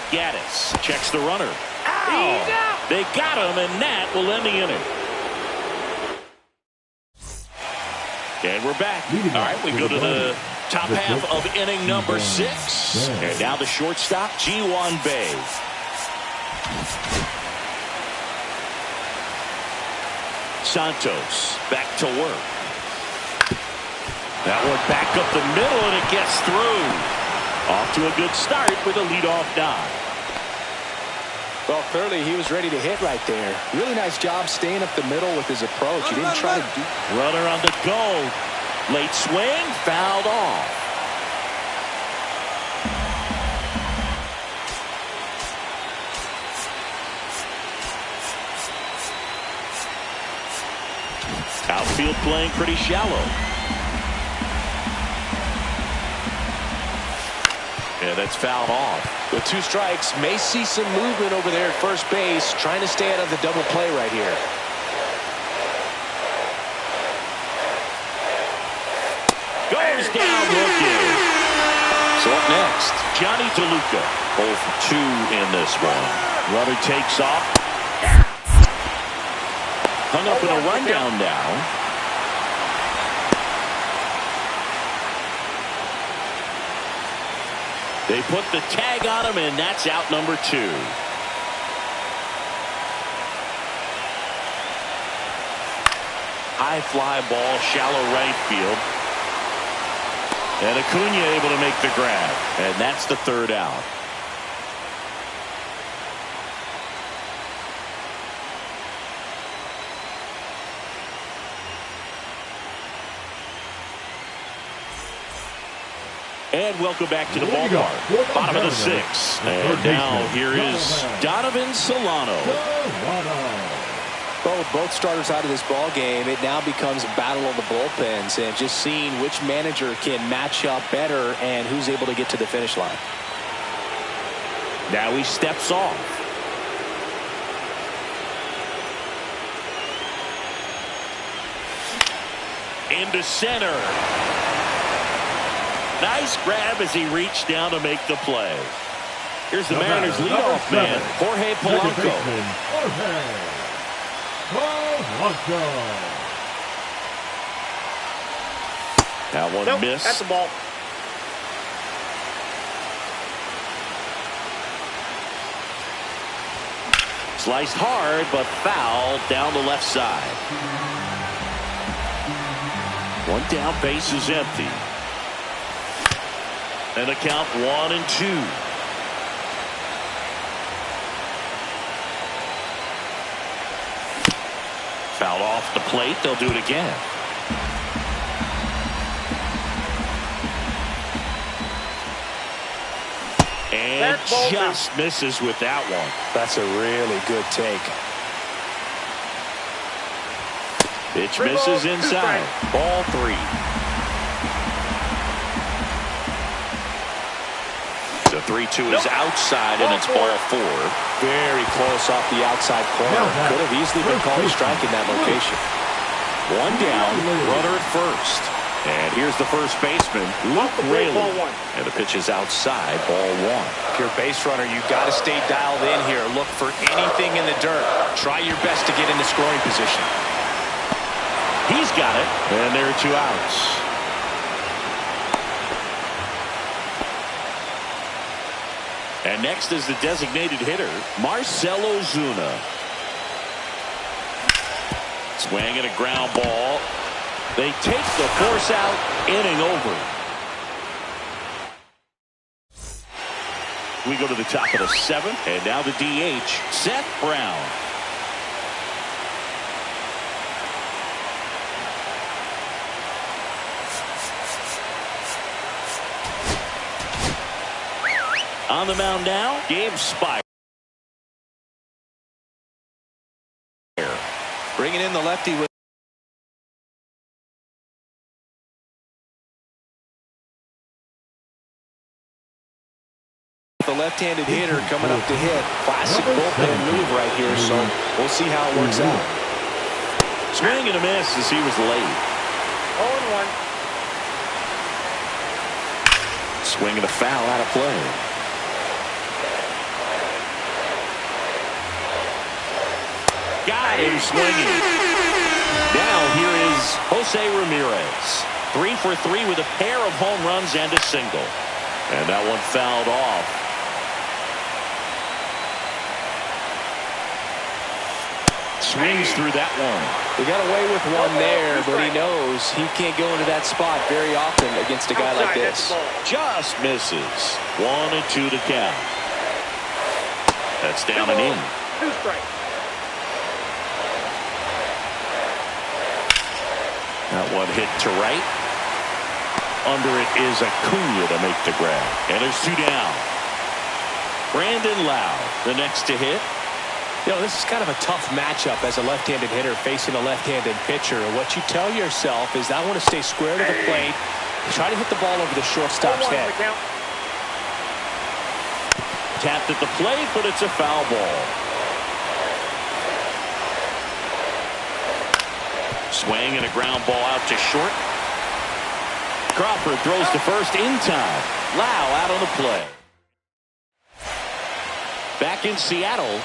Gaddis checks the runner. Ow! They got him, and that will end the inning. And we're back. All right, we go to the top half of inning number 6. And now the shortstop, Ji-Hwan Bae. Santos back to work. That one back up the middle, and it gets through. Off to a good start with a leadoff knock. Well, clearly he was ready to hit right there. Really nice job staying up the middle with his approach. He didn't try to do... Runner on the go. Late swing, fouled off. Outfield playing pretty shallow. Yeah, that's fouled off. With 2 strikes, may see some movement over there at first base, trying to stay out of the double play right here. Goes down looking. So up next, Johnny DeLuca. 0 for 2 in this one. Runner takes off. Hung up in a rundown now. They put the tag on him, and that's out number 2. High fly ball, shallow right field. And Acuna able to make the grab. And that's the 3rd out. And welcome back to the ballpark. Bottom of the 6th. And now here is Donovan Solano. Well, with both starters out of this ball game, it now becomes a battle of the bullpens and just seeing which manager can match up better and who's able to get to the finish line. Now he steps off. Into center. Nice grab as he reached down to make the play. Here's the Mariners leadoff man, Jorge Polanco. That one missed. That's the ball. Sliced hard, but foul down the left side. One down, base is empty. And the count 1-2. Fouled off the plate. They'll do it again. And just misses with that one. That's a really good take. Pitch misses inside. Ball 3. The 3-2 is outside, and it's ball 4. Very close off the outside corner. Could have easily been called a strike in that location. One down, runner at first. And here's the first baseman, Luke Raley. And the pitch is outside, ball 1. If you're a base runner, you've got to stay dialed in here. Look for anything in the dirt. Try your best to get into scoring position. He's got it. And there are 2 outs. And next is the designated hitter, Marcell Ozuna. Swing and a ground ball. They take the force out, inning over. We go to the top of the 7th, and now the DH, Seth Brown. On the mound now, Gabe Spire. Bringing in the lefty with the left-handed hitter coming up to hit. Classic bullpen move right here, so we'll see how it works out. Swing and a miss as he was late. 0-1. Swing and a foul out of play. Got him swinging. Now here is Jose Ramirez. 3 for 3 with a pair of home runs and a single. And that one fouled off. Swings through that one. He got away with one there, but he knows he can't go into that spot very often against a guy like this. Just misses. 1-2 to count. That's down and in. 2 strikes. That one hit to right. Under it is Acuna to make the grab. And there's 2 down. Brandon Lau, the next to hit. You know, this is kind of a tough matchup as a left-handed hitter facing a left-handed pitcher. What you tell yourself is I want to stay square to the plate, try to hit the ball over the shortstop's head. Tapped at the plate, but it's a foul ball. Swing and a ground ball out to short. Crawford throws to first in time. Lau out on the play. Back in Seattle.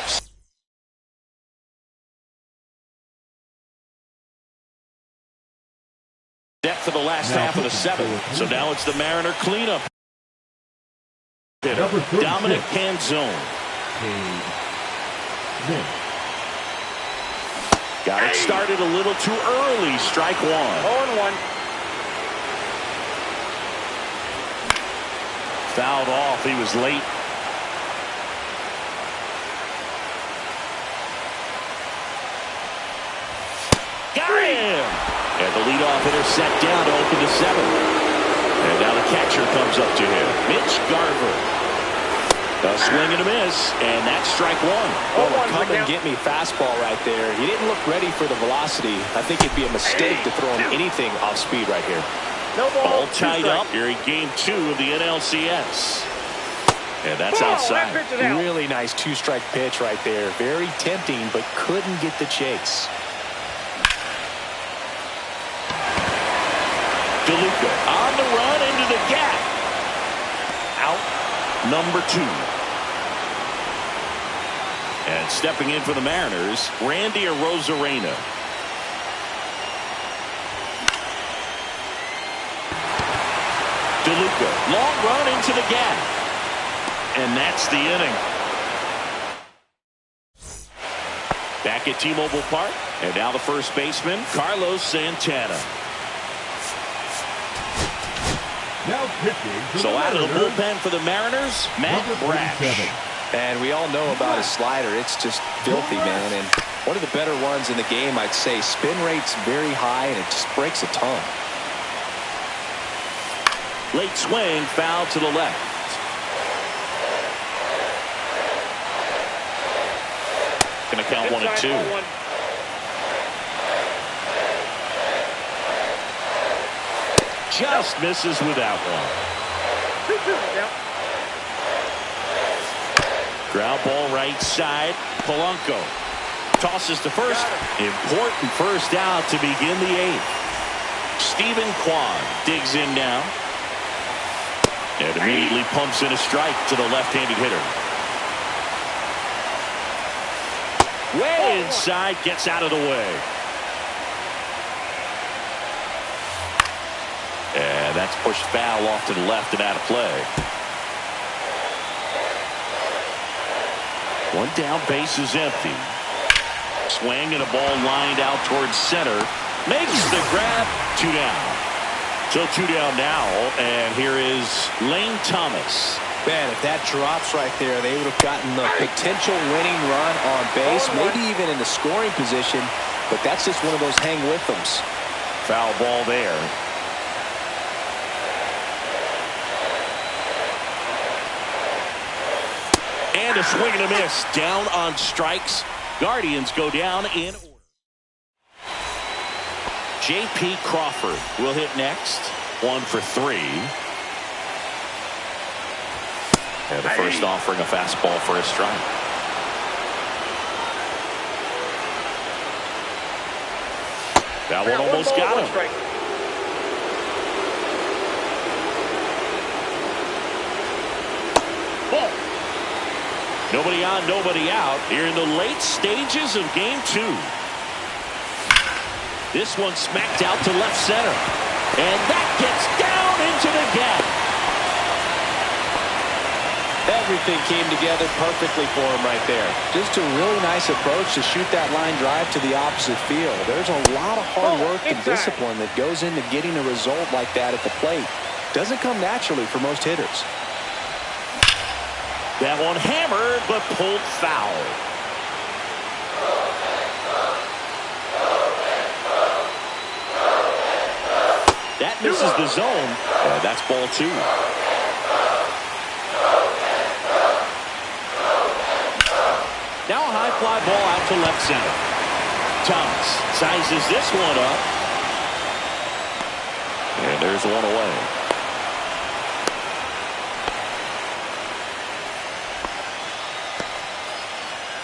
Set for the last half of the seventh. So now it's the Mariner cleanup hitter, Dominic Canzone. Got it started a little too early. Strike one. 0-1. Fouled off. He was late. Got him! And the leadoff hitter set down to open the seventh. And now the catcher comes up to him. Mitch Garver. A swing and a miss, and that's strike one. Well, a come and get me fastball right there. He didn't look ready for the velocity. I think it'd be a mistake to throw him anything off speed right here. No ball. All tied up here in game 2 of the NLCS. And that's outside. Really nice two-strike pitch right there. Very tempting, but couldn't get the chase. DeLuca on the run into the gap. Out number 2. And stepping in for the Mariners, Randy Arozarena. DeLuca, long run into the gap. And that's the inning. Back at T-Mobile Park. And now the first baseman, Carlos Santana. Now pitching. So out of the bullpen for the Mariners, Matt Brash. And we all know about his slider. It's just filthy, man. And one of the better ones in the game, I'd say. Spin rate's very high, and it just breaks a ton. Late swing, foul to the left. Gonna count 1-2. Just misses with that one. 2-2 now. Ground ball right side. Polanco tosses to first. Important first out to begin the 8th. Stephen Kwan digs in now. And immediately pumps in a strike to the left-handed hitter. Way inside, gets out of the way. And that's pushed foul off to the left and out of play. One down, base is empty. Swing and a ball lined out towards center. Makes the grab. 2 down. So 2 down now, and here is Lane Thomas. Man, if that drops right there, they would have gotten the potential winning run on base, maybe even in the scoring position, but that's just one of those hang with thems. Foul ball there. And a swing and a miss. Down on strikes. Guardians go down in order. J.P. Crawford will hit next. 1 for 3. And the first offering a fastball for a strike. That one almost got him. Ball. Nobody on, nobody out here in the late stages of game 2. This one smacked out to left center. And that gets down into the gap. Everything came together perfectly for him right there. Just a really nice approach to shoot that line drive to the opposite field. There's a lot of hard work and discipline that goes into getting a result like that at the plate. Doesn't come naturally for most hitters. That one hammered, but pulled foul. That misses the zone. That's ball 2. Now a high fly ball out to left center. Thomas sizes this one up. And there's one away.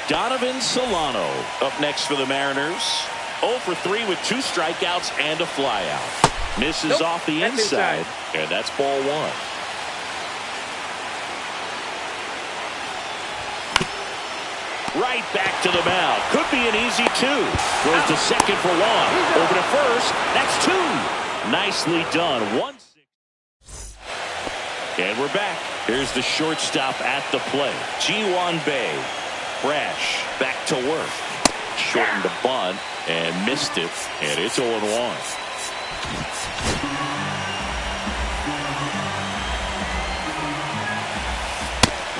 Donovan Solano up next for the Mariners. 0 for 3 with 2 strikeouts and a flyout. Misses off the inside, and that's ball 1. Right back to the mound. Could be an easy 2. Goes to second for 1. Over to first. That's 2. Nicely done. 1-6. And we're back. Here's the shortstop at the plate. Ji-Hwan Bae. Brash back to work. Shortened the bunt and missed it. And it's 0-1.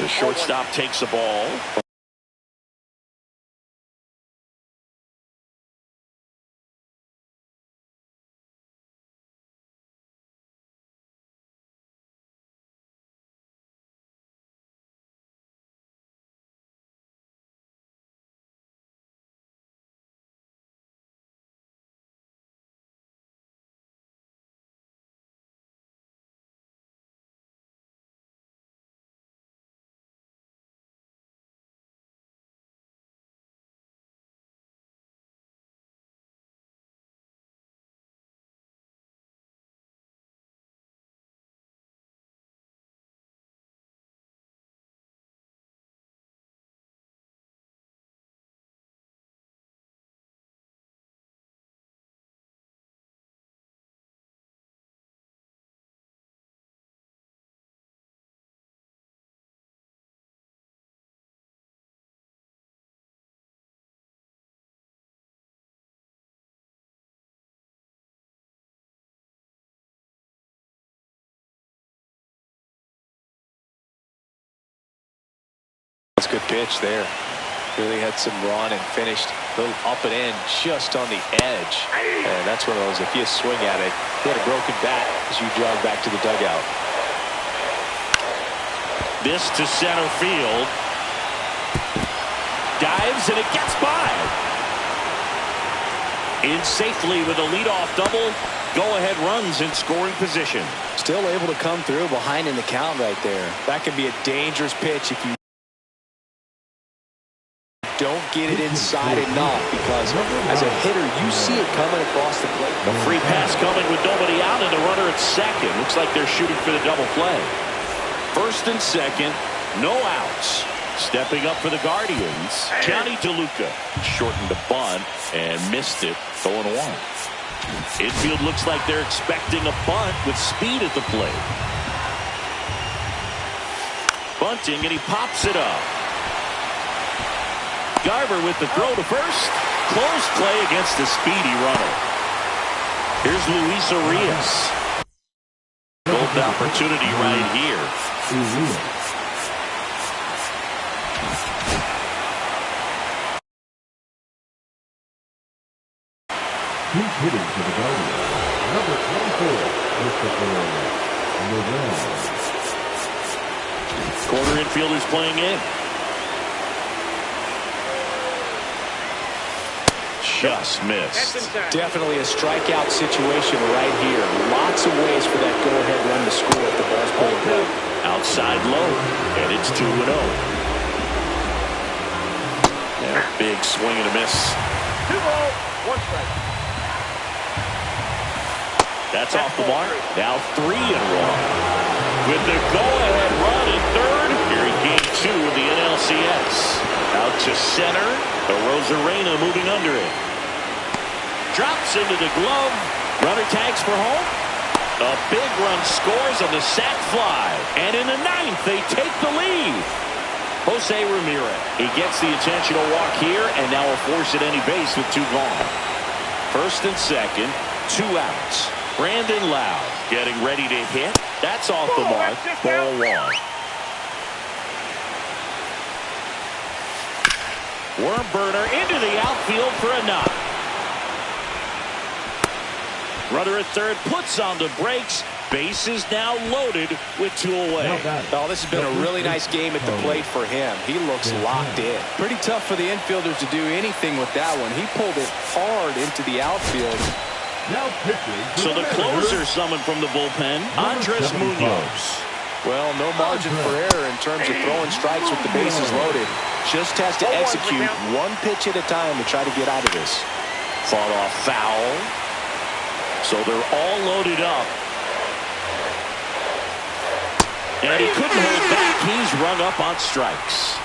The shortstop takes the ball. That's a good pitch there. Really had some run and finished a little up and in just on the edge. And that's one of those, if you swing at it, hit a broken bat as you jog back to the dugout. This to center field. Dives and it gets by. In safely with a leadoff double. Go-ahead runs in scoring position. Still able to come through behind in the count right there. That can be a dangerous pitch if you don't get it inside enough, because as a hitter you see it coming across the plate. A free pass coming with nobody out and a runner at second. Looks like they're shooting for the double play. First and second, no outs. Stepping up for the Guardians, Johnny DeLuca. Shortened the bunt and missed it. 0-1. Infield looks like they're expecting a bunt with speed at the plate. Bunting, and he pops it up. Garver with the throw to first. Close play against the speedy runner. Here's Luis Arias. Golden opportunity right here. He's hitting for the Guardians. Number 24, Mr. Corner infielders playing in. Just missed. Definitely a strikeout situation right here. Lots of ways for that go-ahead run to score if the ball's pulling through. Outside low, and it's 2-0. And a big swing and a miss. 2 balls, 1 strike. That's off the mark. Now 3-1. With the go-ahead run at third, here in game 2 of the NLCS. Out to center. The Rosarena moving under it. Drops into the glove. Runner tags for home. A big run scores on the sac fly. And in the 9th, they take the lead. Jose Ramirez. He gets the intentional walk here and now will force at any base with 2 gone. First and second, 2 outs. Brandon Lowe getting ready to hit. That's off the mark. Ball 1. Worm burner into the outfield for a knock. Runner at third puts on the brakes. Base is now loaded with 2 away. Oh, this has been a really nice game at the plate for him. He looks locked in. Pretty tough for the infielders to do anything with that one. He pulled it hard into the outfield. Now pitching. So the closer summoned from the bullpen, Andres Munoz. Well, no margin for error in terms of throwing strikes with the bases loaded. Just has to execute 1 pitch at a time to try to get out of this. Fought off foul. So they're all loaded up. And he couldn't hold back. He's rung up on strikes.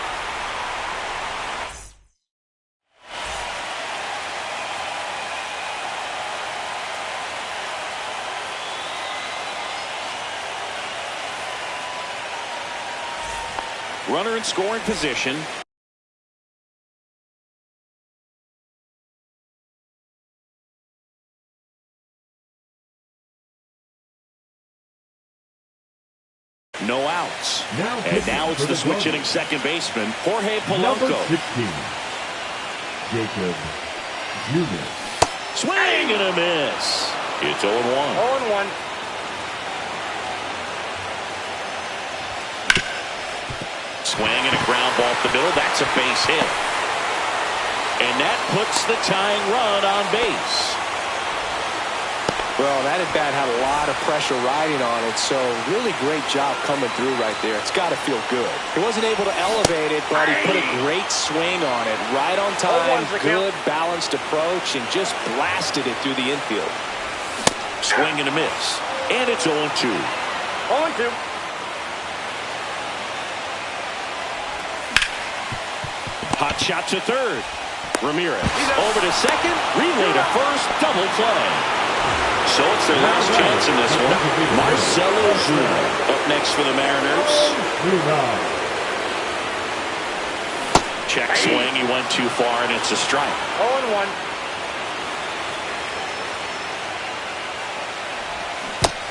Runner in scoring position. No outs. And now it's the switch hitting second baseman, Jorge Number Polanco. 16, Jacob Jr. Swing and a miss. It's 0-1. 0-1. Swing and a ground ball off the middle. That's a base hit. And that puts the tying run on base. Well, that at bat had a lot of pressure riding on it, so really great job coming through right there. It's got to feel good. He wasn't able to elevate it, but he put a great swing on it. Right on time, good balanced approach, and just blasted it through the infield. Swing and a miss. And it's 0-2. 0-2. Hot shot to third. Ramirez over to second. Relay to first. Double play. So it's their last chance in this one. Marcelo Zuna up next for the Mariners. Check swing. He went too far, and it's a strike. 0-1.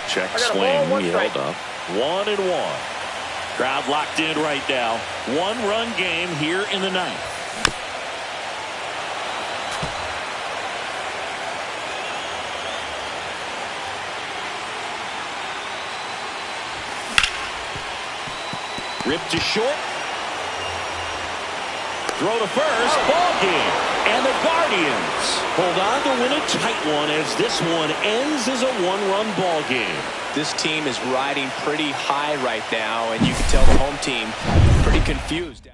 Check swing. He held up. 1-1. Crowd locked in right now. One-run game here in the ninth. Ripped to short. Throw to first. Ball game. And the Guardians hold on to win a tight one as this one ends as a one-run ball game. This team is riding pretty high right now, and you can tell the home team pretty confused.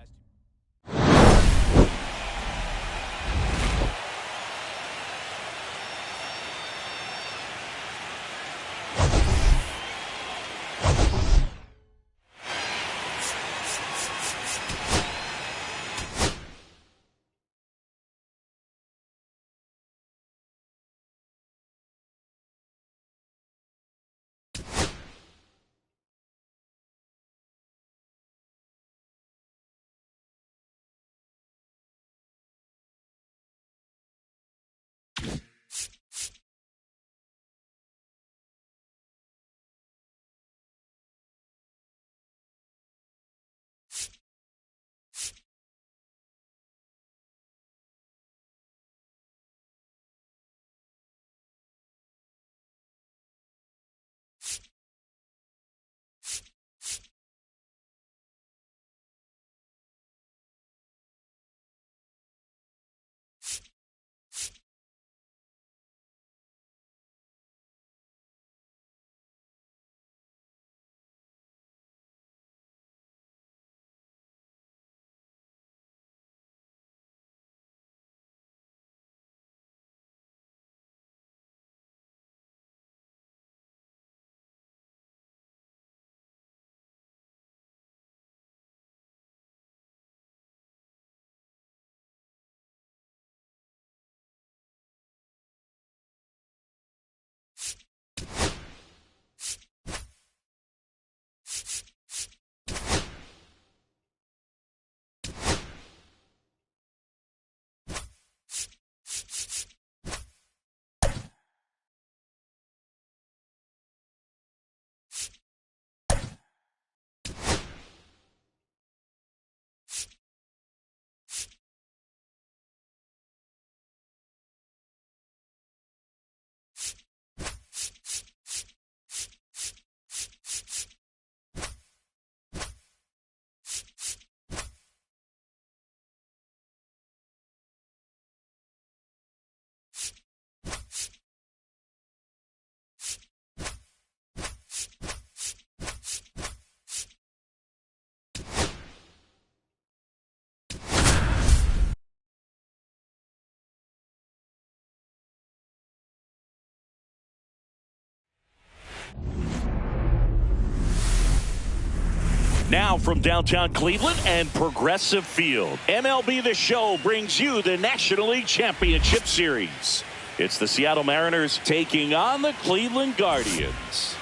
Now from downtown Cleveland and Progressive Field, MLB The Show brings you the National League Championship Series. It's the Seattle Mariners taking on the Cleveland Guardians.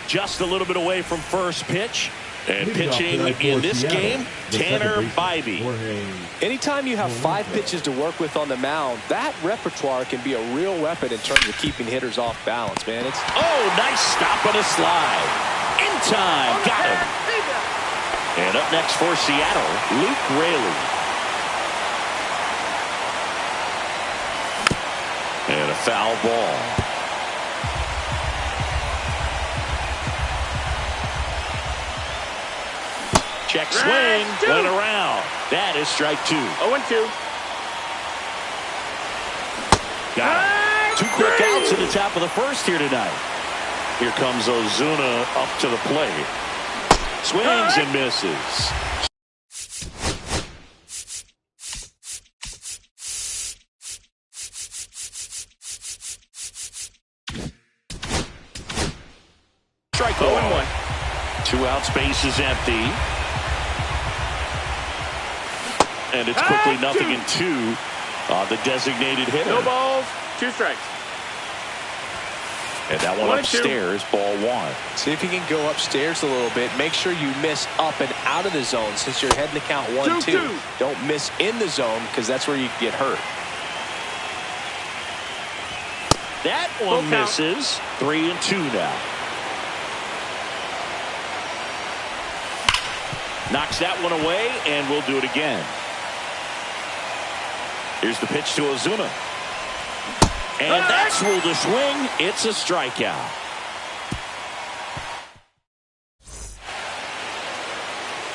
Just a little bit away from first pitch. And pitching in this game, Tanner Bybee. Anytime you have 5 pitches to work with on the mound, that repertoire can be a real weapon in terms of keeping hitters off balance, man. Oh, nice stop on a slide. In time. Got him. And up next for Seattle, Luke Raley. And a foul ball. Check swing. Went around. That is strike 2. 0-2. Got him. 2 quick outs in the top of the first here tonight. Here comes Ozuna up to the plate. Swings and misses. Strike 0-1. 2 outs, base is empty. And it's quickly 0-2 on the designated hitter. No balls, 2 strikes. And that one upstairs, ball 1. See if you can go upstairs a little bit. Make sure you miss up and out of the zone since you're heading to count 1-2. Don't miss in the zone because that's where you get hurt. That one misses. 3-2 now. Knocks that one away, and we'll do it again. Here's the pitch to Ozuna. And that's ruled a swing. It's a strikeout.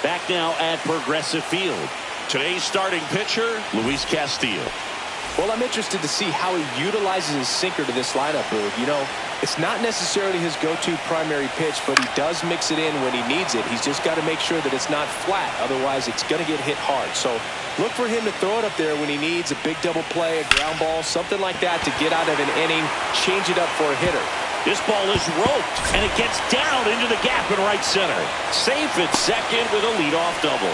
Back now at Progressive Field. Today's starting pitcher, Luis Castillo. Well, I'm interested to see how he utilizes his sinker to this lineup, Boog. You know, it's not necessarily his go-to primary pitch, but he does mix it in when he needs it. He's just got to make sure that it's not flat. Otherwise, it's going to get hit hard. So look for him to throw it up there when he needs a big double play, a ground ball, something like that to get out of an inning, change it up for a hitter. This ball is roped, and it gets down into the gap in right center. Safe at second with a leadoff double.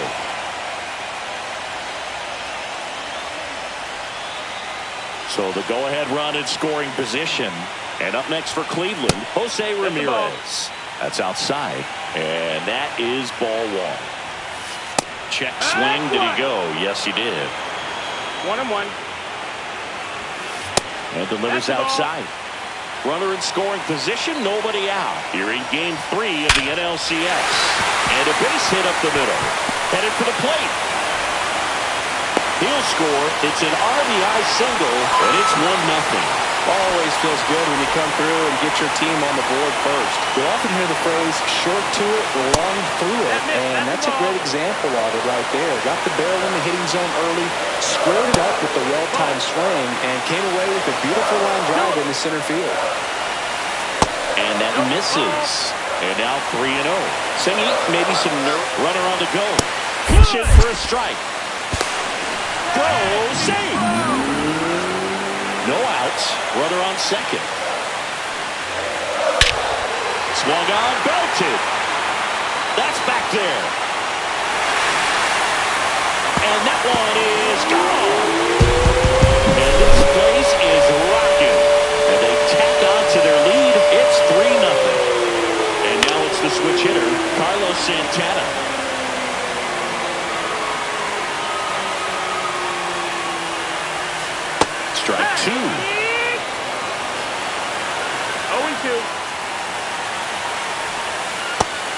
So the go-ahead run in scoring position. And up next for Cleveland, Jose Ramirez. That's outside. And that is ball 1. Check swing. Did he go? Yes, he did. 1-1. And delivers outside. Runner in scoring position. Nobody out. Here in game 3 of the NLCS. And a base hit up the middle. Headed for the plate. He'll score. It's an RBI single, and it's 1-0. Always feels good when you come through and get your team on the board first. You'll often hear the phrase, short to it, long through it, and that's a great example of it right there. Got the barrel in the hitting zone early, squared it up with the well-timed swing, and came away with a beautiful line drive into center field. And that misses. And now 3-0. Singy, maybe some runner on the go. Pitch it for a strike. Go, save! No outs. Runner on second. Swung on, belted. That's back there. And that one is gone. And this place is rocking. And they tack on to their lead. It's 3-0. And now it's the switch hitter, Carlos Santana. Strike 2. 0-2.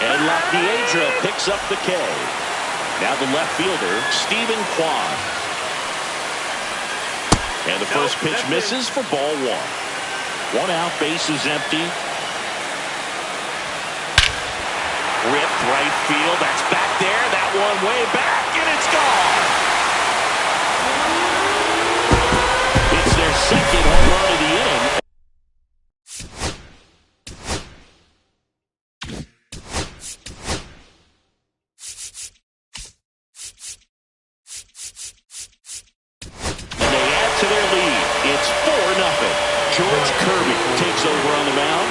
And LaPiedra picks up the K. Now the left fielder, Stephen Kwan. And the first pitch misses for ball 1. 1 out, base is empty. Ripped right field. That's back there. That one way back, and it's gone. Their second home run of the inning. And they add to their lead. It's 4-0. George Kirby takes over on the mound.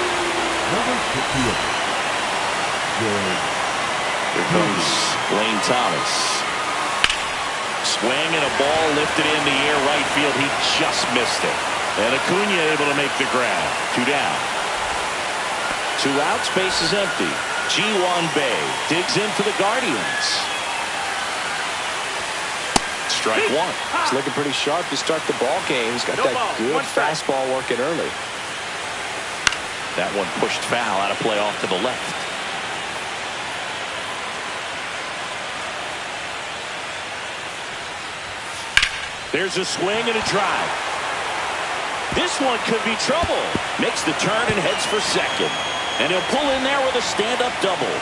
Here comes Lane Thomas. Swing and a ball lifted in the air right field. He just missed it. And Acuna able to make the grab. 2 down. 2 outs, base is empty. Bay digs in for the Guardians. Strike one. He's looking pretty sharp to start the ball game. He's got that good fastball working early. That one pushed foul out of play off to the left. There's a swing and a drive. This one could be trouble. Makes the turn and heads for second. And he'll pull in there with a stand-up double.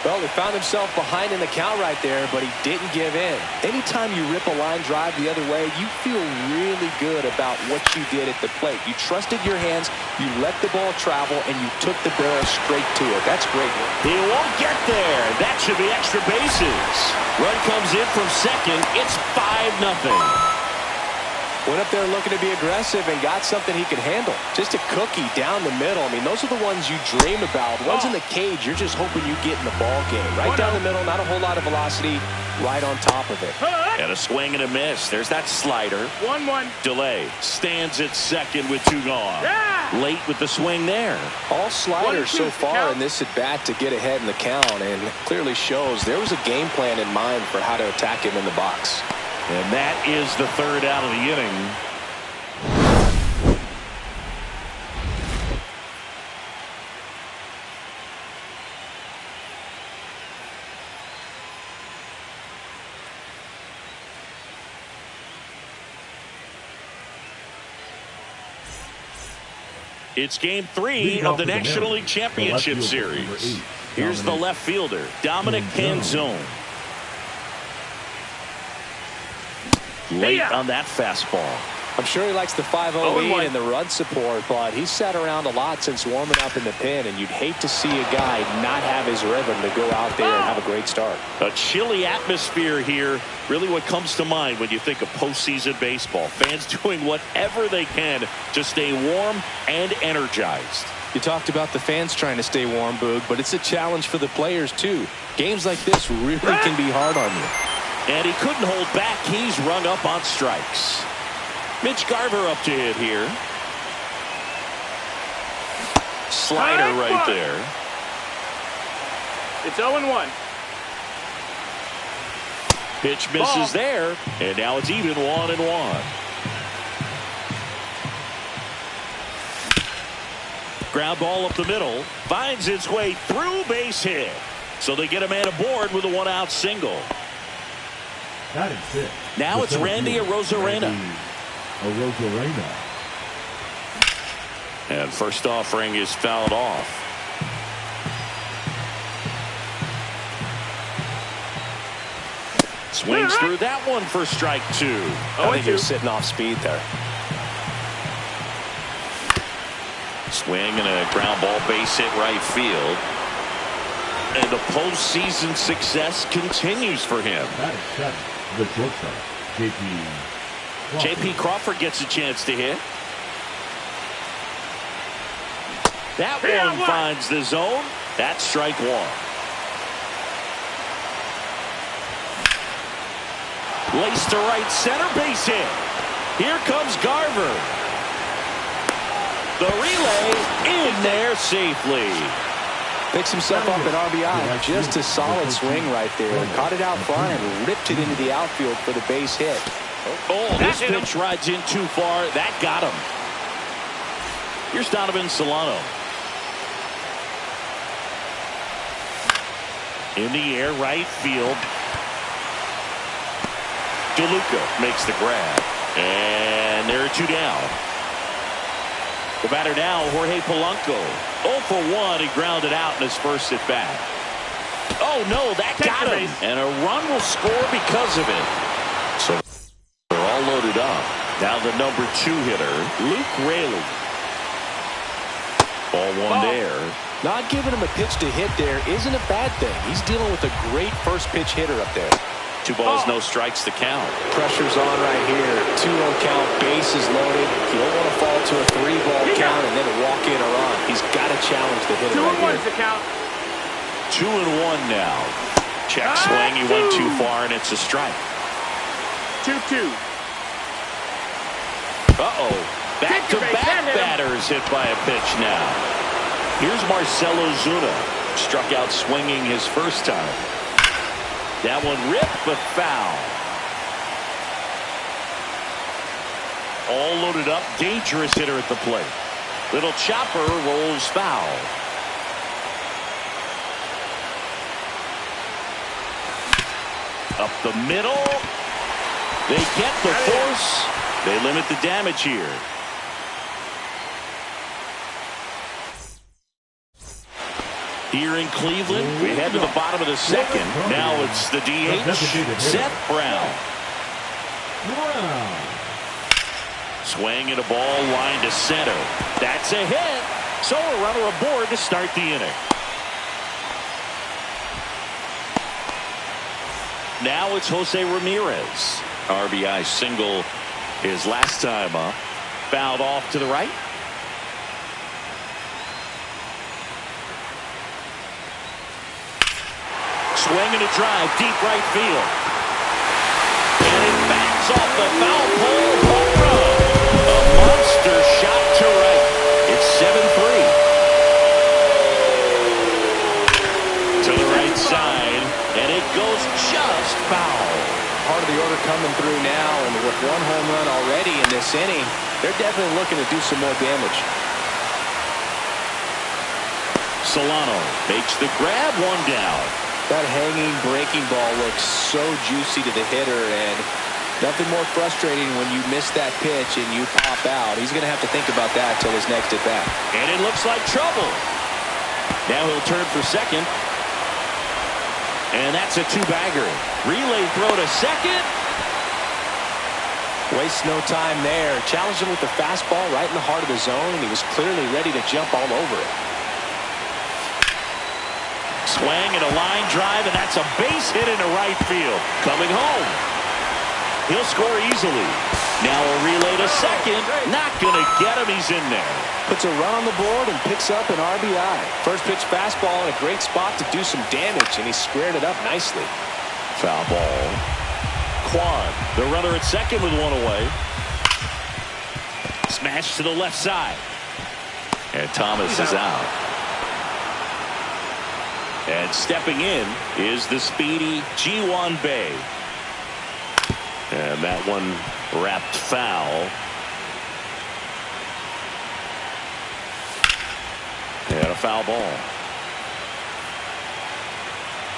Well, he found himself behind in the count right there, but he didn't give in. Anytime you rip a line drive the other way, you feel really good about what you did at the plate. You trusted your hands, you let the ball travel, and you took the barrel straight to it. That's great work. He won't get there. That should be extra bases. Run comes in from second. It's 5-0. Went up there looking to be aggressive and got something he could handle. Just a cookie down the middle. I mean, those are the ones you dream about. The ones in the cage, you're just hoping you get in the ball game. Right down the middle, not a whole lot of velocity, right on top of it. And a swing and a miss. There's that slider. 1-1. Delay. Stands at second with 2 gone. Late with the swing there. All sliders so far in this at-bat to get ahead in the count, and it clearly shows there was a game plan in mind for how to attack him in the box. And that is the third out of the inning. It's game 3 of the National League Championship Series. Here's the left fielder, Dominic Canzone. Late on that fastball. I'm sure he likes the 5-0 lead and the run support, but he's sat around a lot since warming up in the pen, and you'd hate to see a guy not have his rhythm to go out there and have a great start. A chilly atmosphere here. Really what comes to mind when you think of postseason baseball. Fans doing whatever they can to stay warm and energized. You talked about the fans trying to stay warm, Boog, but it's a challenge for the players, too. Games like this really can be hard on you. And he couldn't hold back. He's rung up on strikes. Mitch Garver up to hit here. Slider right there. It's 0-1. Pitch misses there. And now it's even 1-1. Ground ball up the middle. Finds its way through, base hit. So they get a man aboard with a 1-out single. Now it's Randy Arozarena. And first offering is fouled off. Swings through that one for strike 2. I think he was sitting off speed there. Swing and a ground ball base hit right field. And the postseason success continues for him. The shortstop, J.P. Crawford gets a chance to hit. That one finds the zone. That's strike 1. Laced to right center, base hit. Here comes Garver. The relay in there safely. Picks himself up at RBI. Just a solid swing right there. Caught it out front and ripped it into the outfield for the base hit. Oh, this pitch rides in too far. That got him. Here's Donovan Solano. In the air, right field. DeLuca makes the grab. And there are 2 down. The batter now, Jorge Polanco. 0 for 1. He grounded out in his first at bat. Oh, no, that got him. And a run will score because of it. So they're all loaded up. Now the number 2 hitter, Luke Raley. Ball 1 there. Not giving him a pitch to hit there isn't a bad thing. He's dealing with a great first pitch hitter up there. 2 balls, no strikes to count. Pressure's on right here. 2-0 count, bases loaded. You don't want to fall to a 3-ball count and then walk in a run. He's got to challenge the hitter. 2-1 is the count. 2-1 now. Check swing. He went too far, and it's a strike. 2-2. Uh-oh. Back-to-back batters hit by a pitch now. Here's Marcell Ozuna. Struck out swinging his first time. That one ripped, but foul. All loaded up. Dangerous hitter at the plate. Little chopper rolls foul. Up the middle. They get the force. They limit the damage here. Here in Cleveland, we head to the bottom of the second. Now it's the DH, Seth Brown. Swing and a ball line to center. That's a hit. So a runner aboard to start the inning. Now it's Jose Ramirez. RBI single his last time up. Fouled off to the right. Swing and a drive, deep right field. And it backs off the foul pole. Home run. A monster shot to right. It's 7-3. To the right side. And it goes just foul. Part of the order coming through now, and with one home run already in this inning, they're definitely looking to do some more damage. Solano makes the grab, one down. That hanging breaking ball looks so juicy to the hitter, and nothing more frustrating when you miss that pitch and you pop out. He's going to have to think about that till his next at bat. And it looks like trouble. Now he'll turn for second. And that's a two-bagger. Relay throw to second. Wastes no time there. Challenged him with the fastball right in the heart of the zone, and he was clearly ready to jump all over it. Swing and a line drive, and that's a base hit into right field. Coming home. He'll score easily. Now a relay to second. Not going to get him. He's in there. Puts a run on the board and picks up an RBI. First pitch fastball in a great spot to do some damage, and he squared it up nicely. Foul ball. Quan, the runner at second with one away. Smash to the left side. And Thomas is out. And stepping in is the speedy Ji-Hwan Bae. And that one wrapped foul. And a foul ball.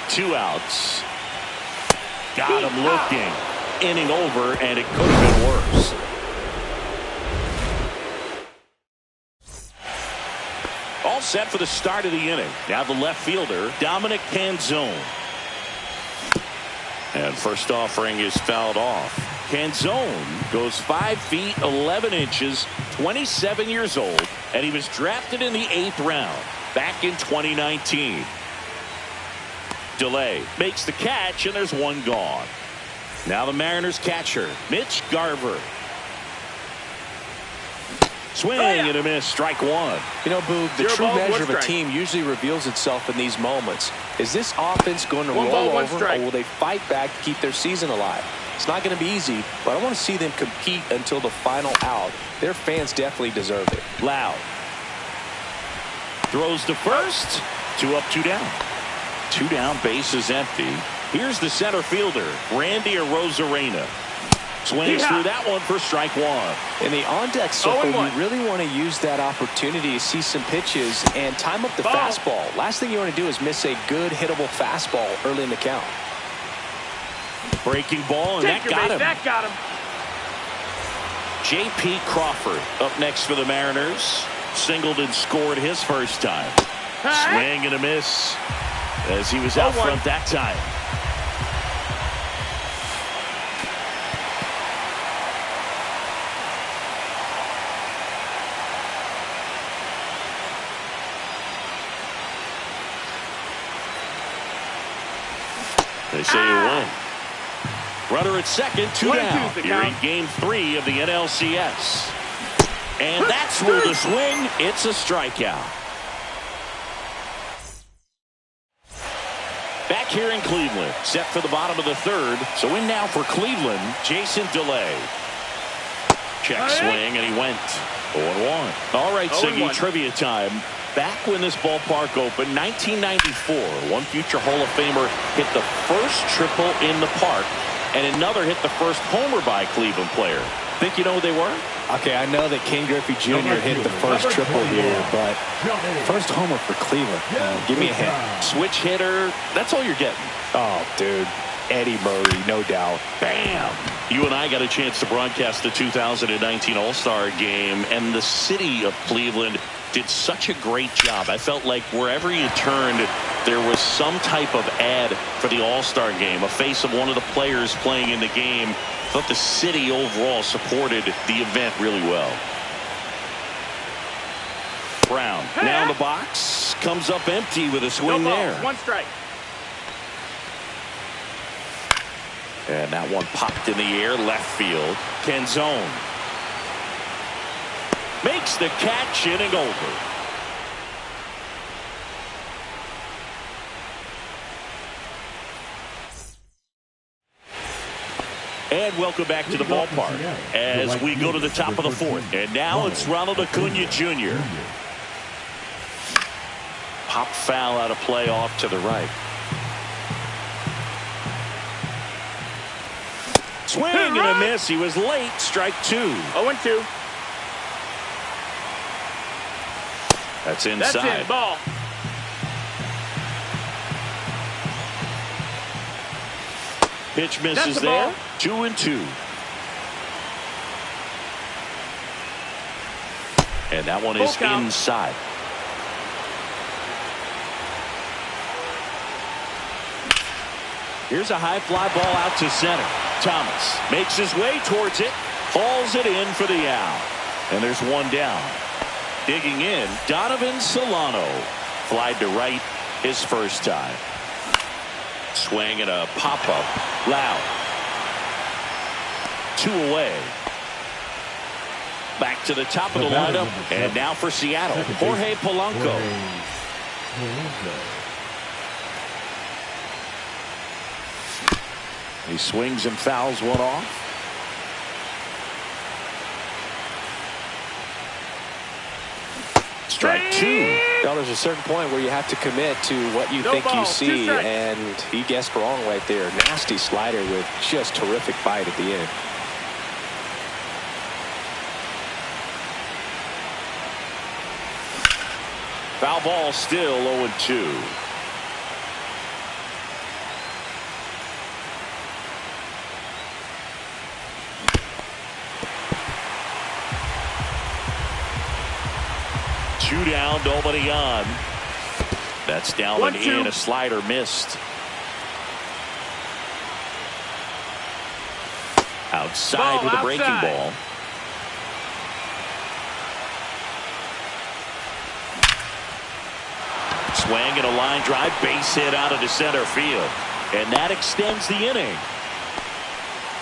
2 outs. Got him looking. Inning over, and it could have been worse. All set for the start of the inning. Now the left fielder, Dominic Canzone. And first offering is fouled off. Canzone goes 5 feet 11 inches, 27 years old, and he was drafted in the 8th round back in 2019. Delay makes the catch, and there's one gone. Now the Mariners catcher, Mitch Garver. Swing and a miss, strike one. You know, Boog, the true measure of a team usually reveals itself in these moments. Is this offense going to roll over, or will they fight back to keep their season alive? It's not going to be easy, but I want to see them compete until the final out. Their fans definitely deserve it. Loud. Throws to first. 2 up, 2 down. 2 down, base is empty. Here's the center fielder, Randy Arozarena. Swings through that one for strike one. In the on-deck circle, you really want to use that opportunity to see some pitches and time up the fastball. Last thing you want to do is miss a good hittable fastball early in the count. Breaking ball, and that got him. That got him. J.P. Crawford up next for the Mariners. Singled and scored his first time. Swing and a miss as he was out front that time. They say you win. Runner at second, 2 down. Here in game 3 of the NLCS. And that's where the swing. It's a strikeout. Back here in Cleveland, set for the bottom of the 3rd. So in now for Cleveland, Jason Delay. Check swing, and he went 0-1. All right, Siggy, trivia time. Back when this ballpark opened, 1994, one future Hall of Famer hit the first triple in the park, and another hit the first homer by a Cleveland player. Think you know who they were? Okay, I know that Ken Griffey Jr. hit the first triple here, but first homer for Cleveland. Give me a hint. Switch hitter, that's all you're getting. Oh, dude. Eddie Murray, no doubt. Bam! You and I got a chance to broadcast the 2019 All-Star Game, and the city of Cleveland did such a great job. I felt like wherever you turned, there was some type of ad for the All-Star Game, a face of one of the players playing in the game. I thought the city overall supported the event really well. Brown now in the box, comes up empty with a swing there. 1 strike. And that one popped in the air, left field. Canzone makes the catch, inning over. And welcome back to the ballpark as we go to the top of the fourth. And now it's Ronald Acuna Jr. Pop foul out of play off to the right. Swing and a miss. He was late. Strike 2. 0-2. That's inside. That's it. Ball. Pitch misses there. 2-2. And that one is inside. Here's a high fly ball out to center. Thomas makes his way towards it. Hauls it in for the out. And there's one down. Digging in, Donovan Solano. Flied to right his first time. Swing and a pop-up. Loud. 2 away. Back to the top of the lineup. And now for Seattle, Jorge Polanco. He swings and fouls one off. Strike 2. Now, there's a certain point where you have to commit to what you think you see, and he guessed wrong right there. Nasty slider with just terrific bite at the end. Foul ball still 0-2. Two down, nobody on. That's down and in. A slider missed. Outside with a breaking ball. Swing and a line drive, base hit out into center field. And that extends the inning.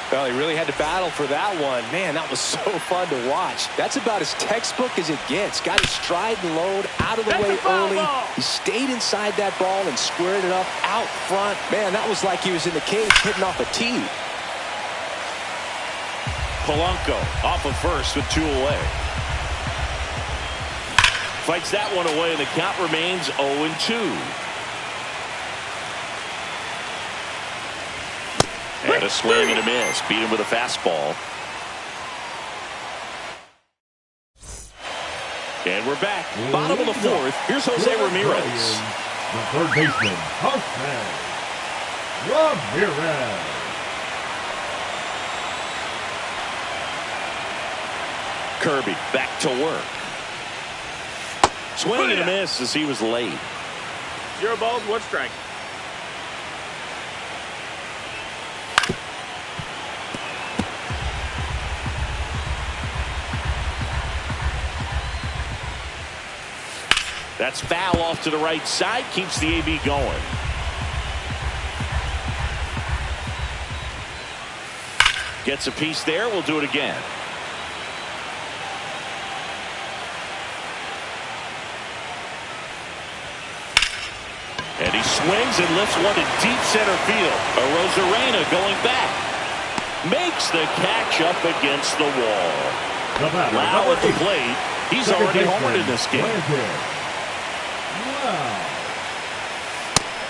Well, he really had to battle for that one. Man, that was so fun to watch. That's about as textbook as it gets. Got his stride and load out of the way early. He stayed inside that ball and squared it up out front. Man, that was like he was in the cage hitting off a tee. Polanco off of first with 2 away. Fights that one away, and the count remains 0-2. And a swing and a miss. Beat him with a fastball. And we're back. Bottom of the fourth. Here's Jose Ramirez. The third baseman, Jose Ramirez. Kirby back to work. Swing and a miss as he was late. 0 balls, 1 strike. That's foul off to the right side. Keeps the AB going. Gets a piece there. We'll do it again. And he swings and lifts one to deep center field. Arozarena going back. Makes the catch up against the wall. Lau at the plate. He's already homered in this game.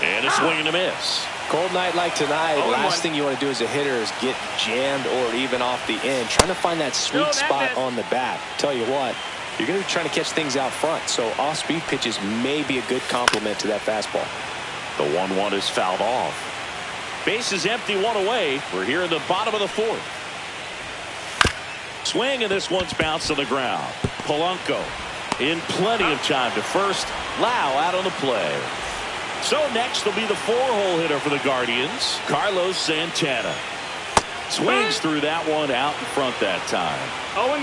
And a swing and a miss. Cold night like tonight, last thing you want to do as a hitter is get jammed or even off the end. Trying to find that sweet spot on the bat. Tell you what, you're going to be trying to catch things out front, so off-speed pitches may be a good complement to that fastball. The 1-1 is fouled off. Base is empty, one away. We're here in the bottom of the fourth. Swing, and this one's bounced on the ground. Polanco in plenty of time to first. Lau out on the play. So next will be the 4-hole hitter for the Guardians, Carlos Santana. Swings through that one out in front that time. 0-1.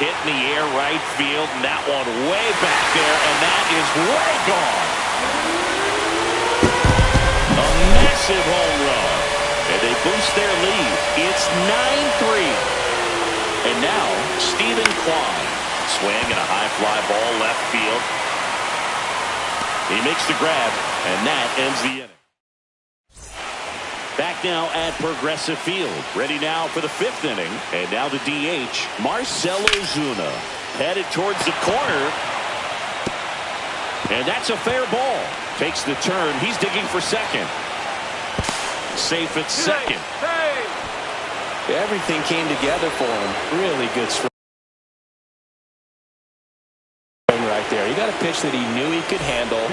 Hit in the air right field, and that one way back there, and that is way gone. A massive home run, and they boost their lead. It's 9-3. And now Stephen Kwan. Swing and a high fly ball left field. He makes the grab, and that ends the inning. Back now at Progressive Field. Ready now for the 5th inning. And now the DH, Marcell Ozuna. Headed towards the corner. And that's a fair ball. Takes the turn. He's digging for second. Safe at second. Everything came together for him. Really good swing right there. He got a pitch that he knew he could handle,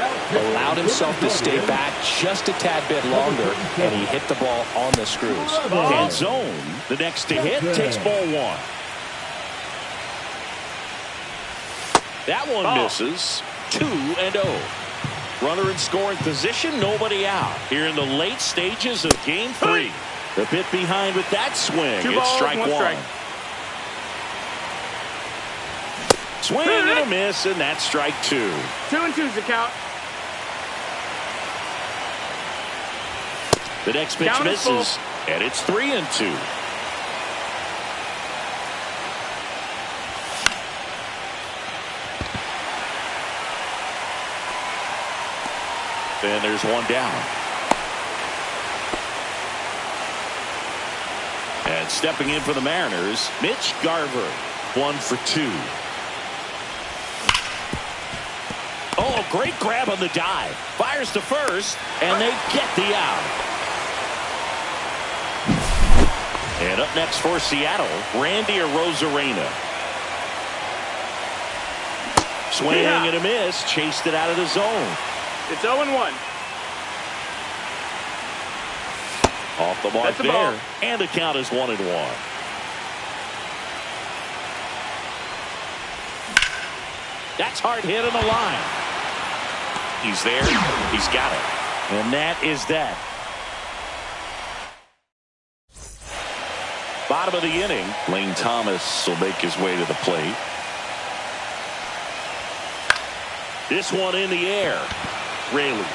allowed himself to stay back just a tad bit longer, and he hit the ball on the screws. And zone. The next to hit takes ball 1. That one misses. 2-0. Runner in scoring position, nobody out. Here in the late stages of game 3. A bit behind with that swing. It's strike 1. Swing and a miss, and that's strike 2. 2-2's the count. The next pitch misses, and it's 3-2. And there's one down. And stepping in for the Mariners, Mitch Garver. 1 for 2. Oh, a great grab on the dive. Fires to first, and they get the out. And up next for Seattle, Randy Arozarena. Swing and a miss. Chased it out of the zone. It's 0-1. Off the mark there. And the count is 1-1. That's hard hit on the line. He's there. He's got it. And that is that. Bottom of the inning. Lane Thomas will make his way to the plate. This one in the air. Raley.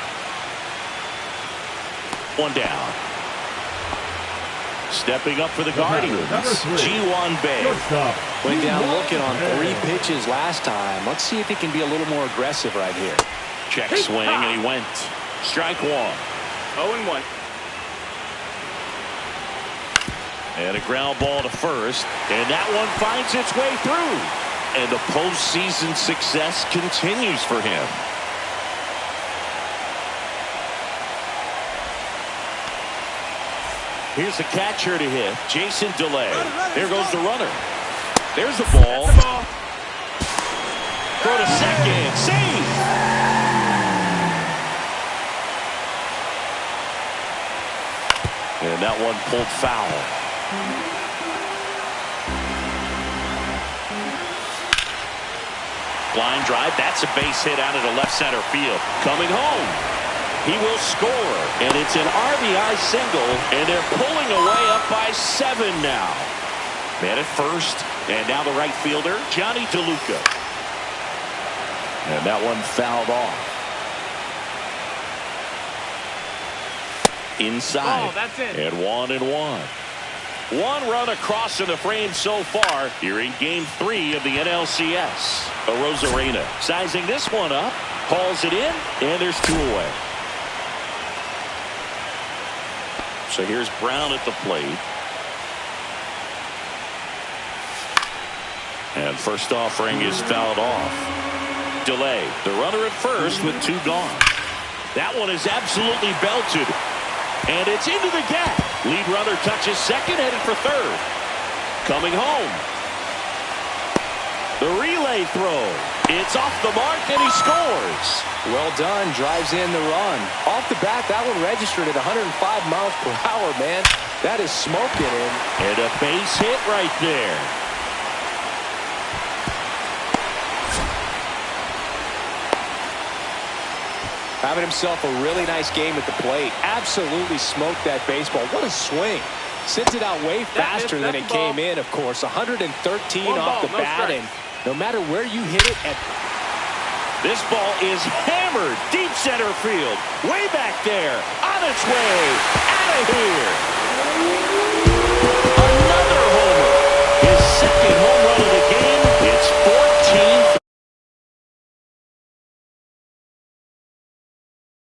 One down. Stepping up for the Guardians, Ji-Hwan Bae. Went down looking on 3 pitches last time. Let's see if he can be a little more aggressive right here. Check swing, and he went. Strike 1. 0-1. And a ground ball to first, and that one finds its way through. And the postseason success continues for him. Here's the catcher to hit, Jason DeLay. There goes the runner. There's the ball. Throw to second. Save. And that one pulled foul. Line drive. That's a base hit out of the left center field. Coming home. He will score, and it's an RBI single, and they're pulling away up by 7 now. Man at first, and now the right fielder, Johnny DeLuca. And that one fouled off. Inside. Oh, that's it. And 1-1. 1 run across in the frame so far here in game 3 of the NLCS. Arozarena sizing this one up, hauls it in, and there's 2 away. So here's Brown at the plate. And first offering is fouled off. Delay. The runner at first with 2 gone. That one is absolutely belted. And it's into the gap. Lead runner touches second, headed for third. Coming home. The relay throw. It's off the mark, and he scores. Well done. Drives in the run. Off the bat, that one registered at 105 miles per hour, man. That is smoking in. And a base hit right there. Having himself a really nice game at the plate. Absolutely smoked that baseball. What a swing. Sends it out way faster than it came in, of course. 113 off the bat, and no matter where you hit it at. This ball is hammered deep center field. Way back there. On its way. Out of here.